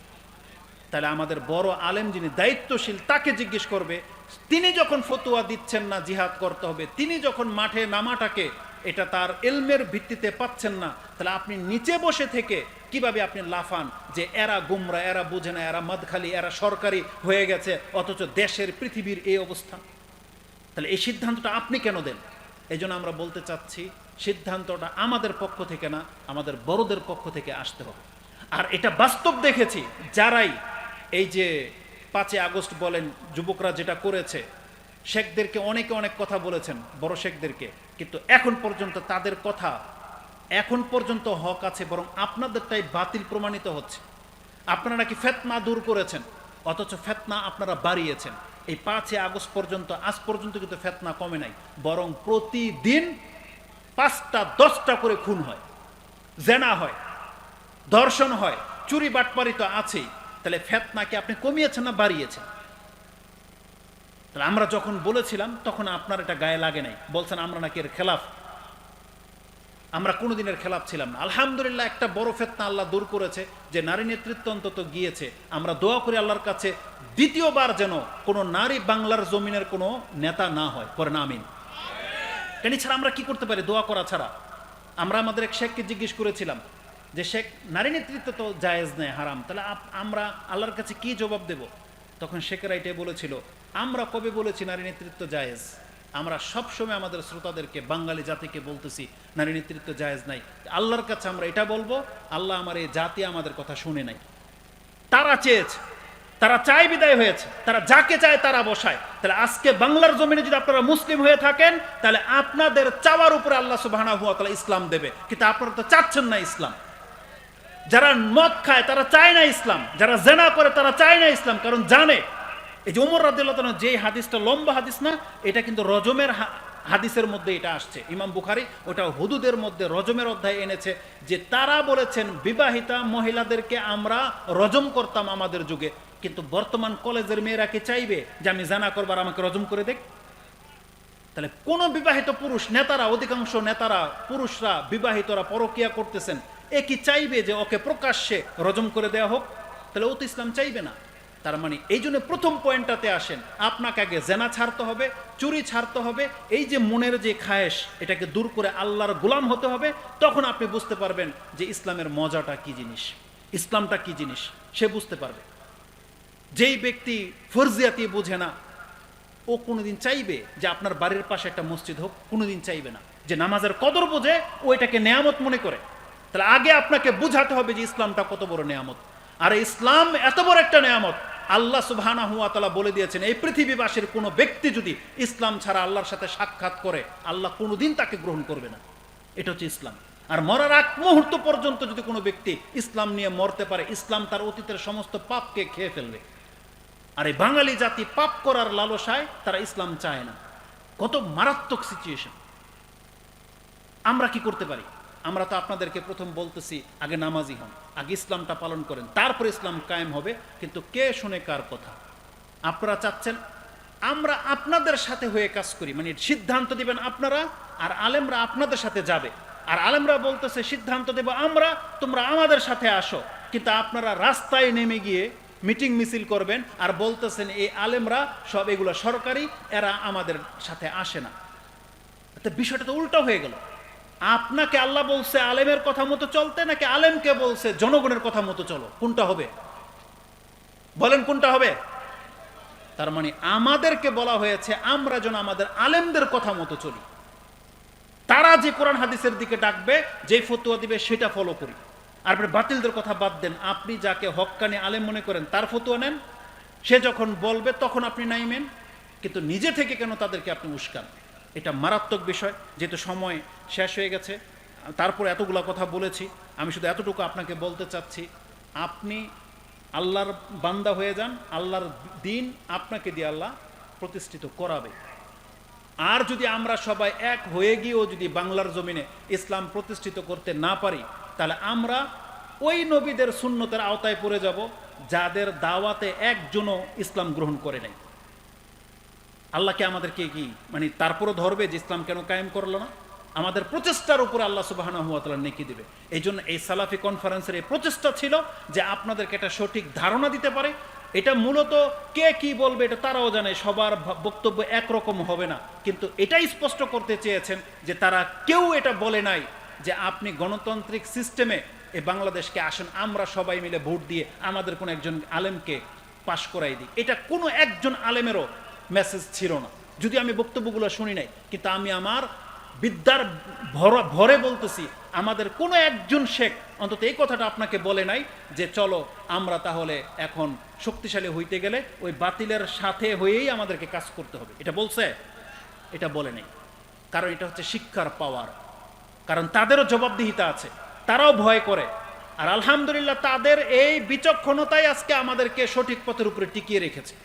তাহলে আমাদের বড় আলেম যিনি দায়িত্বশীল তাকে জিজ্ঞেস করবে। তিনি যখন ফতোয়া দিচ্ছেন না জিহাদ করতে হবে, তিনি যখন মাঠে নামাটাকে এটা তার ইলমের ভিত্তিতে পাচ্ছেন না, তাহলে আপনি নিচে বসে থেকে কিভাবে আপনি লাফান যে এরা গুমরা, এরা বুঝে না, এরা মদখালি, এরা সরকারি হয়ে গেছে, অথচ দেশের পৃথিবীর এই অবস্থা? তাহলে এই সিদ্ধান্তটা আপনি কেন দেন? এই জন্য আমরা বলতে চাচ্ছি সিদ্ধান্তটা আমাদের পক্ষ থেকে না, আমাদের বড়দের পক্ষ থেকে আসতে হবে। আর এটা বাস্তব দেখেছি, যারাই এই যে 5 আগস্ট বলেন যুবকরা যেটা করেছে, শেখদেরকে অনেকে অনেক কথা বলেছেন, বড় শেখদেরকে, কিন্তু এখন পর্যন্ত তাদের কথা এখন পর্যন্ত হক আছে, বরং আপনাদেরটাই বাতিল প্রমাণিত হচ্ছে। আপনারা নাকি ফেতনা দূর করেছেন, অথচ ফেতনা আপনারা বাড়িয়েছেন। এই 5 আগস্ট পর্যন্ত আজ পর্যন্ত কিন্তু ফেতনা কমে নাই, বরং প্রতিদিন 5টা 10টা করে খুন হয়, জেনা হয়, ধর্ষণ হয়, চুরি বাটপারি তো আছেই। তাহলে ফেতনাকে আপনি কমিয়েছেন না বাড়িয়েছেন? তাহলে আমরা যখন বলেছিলাম তখন আপনার এটা গায়ে লাগে নাই, বলছেন আমরা নাকি এর খেলাফ। আমরা কোনোদিনের খেলাফ ছিলাম না। আলহামদুলিল্লাহ একটা বড় ফেতনা আল্লাহ দূর করেছে, যে নারী নেতৃত্ব অন্তত গিয়েছে। আমরা দোয়া করি আল্লাহর কাছে দ্বিতীয়বার যেন কোনো নারী বাংলার জমিনের কোনো নেতা না হয়, পরে না আমিন। কেন ছাড়া আমরা কি করতে পারি দোয়া করা ছাড়া? আমরা আমাদের এক শেখকে জিজ্ঞেস করেছিলাম যে শেখ, নারী নেতৃত্ব তো জায়েজ নেই, হারাম, তাহলে আমরা আল্লাহর কাছে কি জবাব দেব? তখন শেখেরা এটাই বলেছিল, আমরা কবে বলেছি নারী নেতৃত্ব জায়েজ? আমরা সবসময় আমাদের শ্রোতাদেরকে, বাঙালি জাতিকে বলতেছি নারী নেতৃত্ব জায়েজ নাই। আল্লাহর কাছে আমরা এটা বলবো, আল্লাহ আমার এই জাতি আমাদের কথা শুনে নাই। তারা চেয়েছে, তারা চায় বিদায় হয়েছে, তারা যাকে চায় তারা বসায়। তাহলে আজকে বাংলার জমিনে যদি আপনারা মুসলিম হয়ে থাকেন, তাহলে আপনাদের চাওয়ার উপরে আল্লাহ সুবহানাহু ওয়া তাআলা ইসলাম দেবে, কিন্তু আপনারা তো চাচ্ছেন না ইসলাম। যারা মদ খায় তারা চায় না ইসলাম, যারা জেনা করে তারা চায় না ইসলাম, কারণ জানে এই যে ওমর রাদিয়াল্লাহু তাআলা যে হাদিসটা লম্বা হাদিস না, এটা কিন্তু রজমের হাদিসের মধ্যে এটা আসছে। ইমাম বুখারী ওটা হুদুদের মধ্যে রজমের অধ্যায় এনেছে, যে তারা বলেছেন বিবাহিতা মহিলাদেরকে আমরা রজম করতাম আমাদের যুগে, কিন্তু বর্তমান কলেজের মেয়েরা কি চাইবে যে আমি জানা করবার আমাকে রজম করে দেখ? তাহলে কোন বিবাহিত পুরুষ নেতারা, অধিকাংশ নেতারা, পুরুষরা, বিবাহিতরা পরকিয়া করতেছেন, এ কি চাইবে যে ওকে প্রকাশ্যে রজম করে দেওয়া হোক? তাহলে ও তো ইসলাম চাইবে না। তার মানে এই জন্য প্রথম পয়েন্টটাতে আসেন, আপনাকে আগে জেনা ছাড়তে হবে, চুরি ছাড়তে হবে, এই যে মনের যে খায়েশ এটাকে দূর করে আল্লাহর গোলাম হতে হবে। তখন আপনি বুঝতে পারবেন যে ইসলামের মজাটা কি জিনিস, ইসলামটা কি জিনিস, সে বুঝতে পারবে। যেই ব্যক্তি ফরজিয়াতি বোঝে না, ও কোনোদিন চাইবে যে আপনার বাড়ির পাশে একটা মসজিদ হোক? কোনোদিন চাইবে না। যে নামাজের কদর বোঝে, ও এটাকে নেয়ামত মনে করে। তাহলে আগে আপনাকে বুঝাতে হবে যে ইসলামটা কত বড় নেয়ামত। আর ইসলাম এত বড় একটা নেয়ামত, আল্লাহ সুবহানাহু ওয়া তাআলা বলে দিয়েছেন, এই পৃথিবীবাসীর কোনো ব্যক্তি যদি ইসলাম ছাড়া আল্লাহর সাথে সাক্ষাৎ করে, আল্লাহ কোনোদিন তাকে গ্রহণ করবে না। এটা হচ্ছে ইসলাম। আর মরার আগ মুহূর্ত পর্যন্ত যদি কোনো ব্যক্তি ইসলাম নিয়ে মরতে পারে, ইসলাম তার অতীতের সমস্ত পাপকে খেয়ে ফেলবে। আর এই বাঙালি জাতি পাপ করার লালসায় তারা ইসলাম চায় না। কত মারাত্মক সিচুয়েশন। আমরা কি করতে পারি? আমরা তো আপনাদেরকে প্রথম বলতেছি আগে নামাজি হন, আগে ইসলামটা পালন করেন, তারপর ইসলাম কায়েম হবে। কিন্তু কে শুনে কার কথা? আপনারা চাচ্ছেন আমরা আপনাদের সাথে হয়ে কাজ করি, মানে সিদ্ধান্ত দিবেন আপনারা, আর আলেমরা আপনাদের সাথে যাবে। আর আলেমরা বলতেছে সিদ্ধান্ত দেব আমরা, তোমরা আমাদের সাথে আসো। কিন্তু আপনারা রাস্তায় নেমে গিয়ে মিটিং মিছিল করবেন আর বলতেছেন এই আলেমরা সব এগুলো সরকারি, এরা আমাদের সাথে আসে না। বিষয়টা তো উল্টো হয়ে গেল। আপনাকে আল্লাহ বলছে আলেমের কথা মতো চলতে, নাকি আলেমকে বলছে জনগণের কথা মতো চলো? কোনটা হবে বলেন, কোনটা হবে? তার মানে আমাদেরকে বলা হয়েছে আমরা যেন আমাদের আলেমদের কথা মতো চলি, তারা যে কোরআন হাদিসের দিকে ডাকবে, যে ফতোয়া দিবে সেটা ফলো করি। আর বাতিলদের কথা বাদ দেন, আপনি যাকে হক্কানি আলেম মনে করেন তার ফতোয়া নেন, সে যখন বলবে তখন আপনি নাইমেন, কিন্তু নিজে থেকে কেন তাদেরকে আপনি উস্কান? এটা মারাত্মক বিষয়। যেহেতু সময় শেষ হয়ে গেছে, তারপর এতগুলা কথা বলেছি, আমি শুধু এতটুকু আপনাকে বলতে চাচ্ছি, আপনি আল্লাহর বান্দা হয়ে যান, আল্লাহর দিন আপনাকে দিয়ে আল্লাহ প্রতিষ্ঠিত করাবে। আর যদি আমরা সবাই এক হয়ে গিয়েও যদি বাংলার জমিনে ইসলাম প্রতিষ্ঠিত করতে না পারি, তাহলে আমরা ওই নবীদের সুন্নতের আওতায় পড়ে যাব যাদের দাওয়াতে একজনও ইসলাম গ্রহণ করে নাই। আল্লাহকে আমাদেরকে কি মানে তারপরও ধরবে যে ইসলাম কেন কায়েম করলো না? আমাদের প্রচেষ্টার উপরে আল্লাহ সুবহানাহু ওয়া তাআলা নেকি দিবে। এই জন্য এই সালাফি কনফারেন্সের এই প্রচেষ্টা ছিল যে আপনাদেরকে একটা সঠিক ধারণা দিতে পারে। এটা মূলত কে কি বলবে এটা তারাও জানে, সবার বক্তব্য একরকম হবে না, কিন্তু এটাই স্পষ্ট করতে চেয়েছেন যে তারা কেউ এটা বলে নাই যে আপনি গণতান্ত্রিক সিস্টেমে এই বাংলাদেশকে আসেন, আমরা সবাই মিলে ভোট দিয়ে আমাদের কোনো একজন আলেমকে পাশ করাই দিই। এটা কোনো একজন আলেমেরও মেসেজ ছিল না, যদি আমি বক্তব্যগুলো শুনি নাই, কিন্তু আমি আমার বিদ্যার ভরে বলতেছি, আমাদের কোনো একজন শেখ অন্তত এই কথাটা আপনাকে বলে নাই যে চলো আমরা তাহলে এখন শক্তিশালী হইতে গেলে ওই বাতিলের সাথে হয়েই আমাদেরকে কাজ করতে হবে, এটা বলছে? এটা বলে নেই। কারণ এটা হচ্ছে শিক্ষার পাওয়ার, কারণ তাদেরও জবাবদিহিতা আছে, তারাও ভয় করে। আর আলহামদুলিল্লাহ তাদের এই বিচক্ষণতাই আজকে আমাদেরকে সঠিক পথের উপরে টিকিয়ে রেখেছে।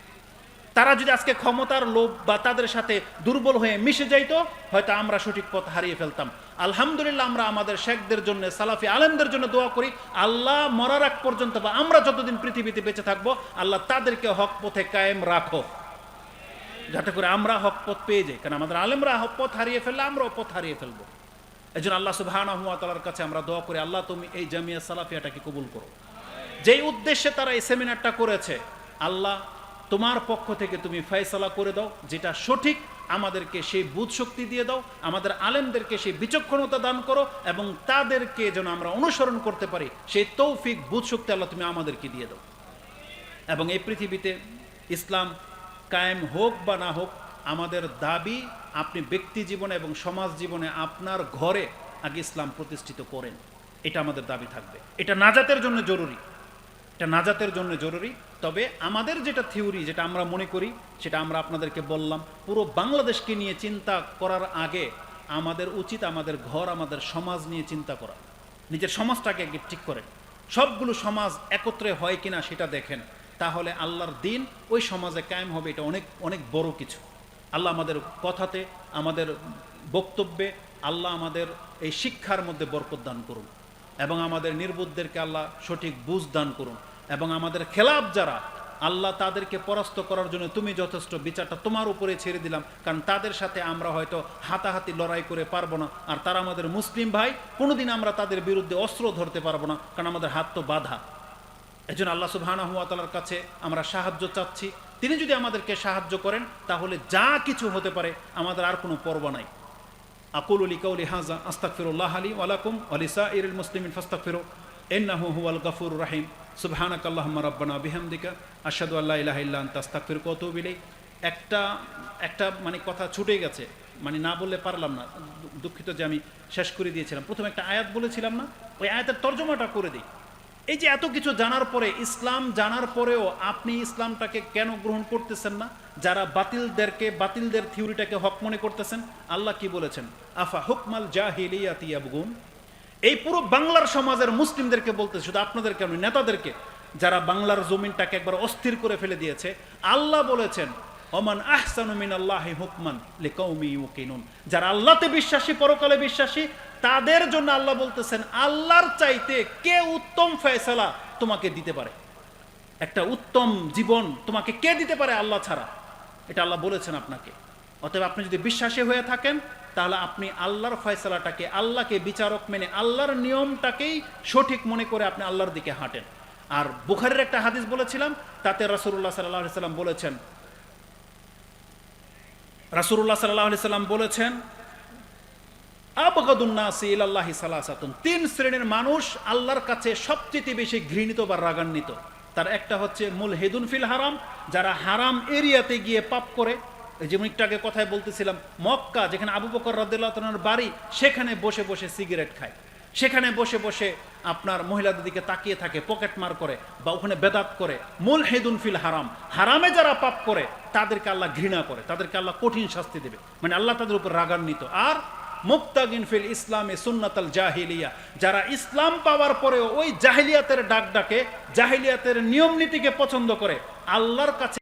তারা যদি আজকে ক্ষমতার লোভ বা তাদের সাথে দুর্বল হয়ে মিশে যাইতো, হয়তো আমরা সঠিক পথ হারিয়ে ফেলতাম। আলহামদুলিল্লাহ আমরা আমাদের শেখদের জন্য, সালাফি আলেমদের জন্য দোয়া করি, আল্লাহ মরার আগ পর্যন্ত বা আমরা যতদিন পৃথিবীতে বেঁচে থাকবো, আল্লাহ তাদেরকে হক পথে কায়েম রাখো, যাতে করে আমরা হক পথ পেয়ে যাই। কারণ আমাদের আলেমরা হক পথ হারিয়ে ফেললে আমরাও পথ হারিয়ে ফেলবো। এই জন্য আল্লাহ সুবহানাহু ওয়া তাআলার কাছে আমরা দোয়া করি, আল্লাহ তুমি এই জামিয়া সালাফিয়াটাকে কবুল করো। যেই উদ্দেশ্যে তারা এই সেমিনারটা করেছে, আল্লাহ তোমার পক্ষ থেকে তুমি ফয়সালা করে দাও, যেটা সঠিক আমাদেরকে সেই বুঝ শক্তি দিয়ে দাও, আমাদের আলেমদেরকে সেই বিচক্ষণতা দান করো, এবং তাদেরকে যেন আমরা অনুসরণ করতে পারি সেই তৌফিক বুঝ শক্তি আল্লাহ তুমি আমাদেরকে দিয়ে দাও। এবং এই পৃথিবীতে ইসলাম কায়েম হোক বা না হোক, আমাদের দাবি আপনি ব্যক্তি জীবনে এবং সমাজ জীবনে আপনার ঘরে আগে ইসলাম প্রতিষ্ঠিত করেন, এটা আমাদের দাবি থাকবে। এটা নাজাতের জন্য জরুরি, এটা নাজাতের জন্য জরুরি। তবে আমাদের যেটা থিওরি, যেটা আমরা মনে করি, সেটা আমরা আপনাদেরকে বললাম। পুরো বাংলাদেশকে নিয়ে চিন্তা করার আগে আমাদের উচিত আমাদের ঘর, আমাদের সমাজ নিয়ে চিন্তা করা। নিজের সমাজটাকে আগে ঠিক করেন, সবগুলো সমাজ একত্রে হয় কিনা সেটা দেখেন, তাহলে আল্লাহর দিন ওই সমাজে কায়েম হবে। এটা অনেক অনেক বড় কিছু। আল্লাহ আমাদের কথাতে, আমাদের বক্তব্যে, আল্লাহ আমাদের এই শিক্ষার মধ্যে বরকত দান করুন, এবং আমাদের নির্বুদ্ধদেরকে আল্লাহ সঠিক বুঝ দান করুন, এবং আমাদের খেলাফ যারা, আল্লাহ তাদেরকে পরাস্ত করার জন্য তুমি যথেষ্ট, বিচারটা তোমার উপরে ছেড়ে দিলাম। কারণ তাদের সাথে আমরা হয়তো হাতাহাতি লড়াই করে পারবো না, আর তারা আমাদের মুসলিম ভাই, কোনোদিন আমরা তাদের বিরুদ্ধে অস্ত্র ধরতে পারবো না, কারণ আমাদের হাত তো বাধা। এই জন্য আল্লাহ সুবহানাহু ওয়া তাআলার কাছে আমরা সাহায্য চাচ্ছি। তিনি যদি আমাদেরকে সাহায্য করেন, তাহলে যা কিছু হতে পারে আমাদের আর কোনো পরোয়া নাই। আকুলু লিকাউলি হাযা আস্তাগফিরুল্লাহ লি ওয়া লাকুম ওয়া লিসাইরিল মুসলিমিন ফাস্তাগফিরু ইন্নাহু হুয়াল গাফুরুর রহিম। সুবহানাকাল্লাহুম্মা রাব্বানা বিহামদিকা আশহাদু আল্লা ইলাহা ইল্লা আনতা আস্তাগফিরুকা ওয়া আতুবু ইলাইক। একটা মানে কথা ছুটে গেছে, মানে না বললে পারলাম না, দুঃখিত যে আমি শেষ করে দিয়েছিলাম। প্রথমে একটা আয়াত বলেছিলাম না, ওই আয়াতের তর্জমাটা করে দিই। এই যে এত কিছু জানার পরে, ইসলাম জানার পরেও আপনি ইসলামটাকে কেন গ্রহণ করতেছেন না? যারা বাতিলদের থিওরিটাকে হক মনে করতেছেন, আল্লাহ কি বলেছেন? আফা হুকমাল জাহিলিয়াতি ইয়াবগুন। এই পুরো বাংলার সমাজের মুসলিমদেরকে বলতেছে, শুধু আপনাদের কেন, নেতাদেরকে, যারা বাংলার জমিনটাকে একবার অস্থির করে ফেলে দিয়েছে। আল্লাহ বলেছেন ওমান আহসানু মিনাল্লাহি হুকমান লিকাউমি ইউকিনুন। যারা আল্লাহতে বিশ্বাসী, পরকালে বিশ্বাসী, তাদের জন্য আল্লাহ বলতেছেন আল্লাহর চাইতে কে উত্তম ফয়সালা তোমাকে দিতে পারে, একটা উত্তম জীবন তোমাকে কে দিতে পারে আল্লাহ ছাড়া? এটা আল্লাহ বলেছেন আপনাকে। অতএব আপনি যদি বিশ্বাসী হয়ে থাকেন, তাহলে আপনি আল্লাহর ফয়সালাটাকে, আল্লাহকে বিচারক মেনে, আল্লাহর নিয়মটাকেই সঠিক মনে করে আপনি আল্লাহর দিকে হাঁটেন। আর বুখারীর একটা হাদিস বলেছিলাম, তাতে রাসূলুল্লাহ সাল্লাল্লাহু আলাইহি সাল্লাম বলেছেন, আবগাদুন নাসি ইলাল্লাহি সালাসাতুন। তিন শ্রেণীর মানুষ আল্লাহর কাছে সবচেয়ে বেশি ঘৃণিত বা রাগান্বিত। তার একটা হচ্ছে মুলহিদুন ফিল হারাম, যারা হারাম এরিয়াতে গিয়ে পাপ করে। যেমন একটু আগে কথায় বলতেছিলাম, মক্কা যেখানে আবু বকর রাদিয়াল্লাহু তাআলার বাড়ি, সেখানে বসে বসে সিগারেট খায়, সেখানে বসে বসে আপনার মহিলাদের দিকে তাকিয়ে থাকে, পকেট মার করে, বা ওখানে বেদাত করে, মুলহিদুন ফিল হারাম, হারামে যারা পাপ করে তাদেরকে আল্লাহ ঘৃণা করে, তাদেরকে আল্লাহ কঠিন শাস্তি দেবে, মানে আল্লাহ তাদের উপর রাগান্বিত। আর মুবতাগিন ফিল ইসলামে সুন্নাতাল জাহিলিয়া, যারা ইসলাম পাওয়ার পরেও ওই জাহিলিয়াতের ডাক ডাকে, জাহিলিয়াতের নিয়ম নীতিকে পছন্দ করে, আল্লাহর কাছে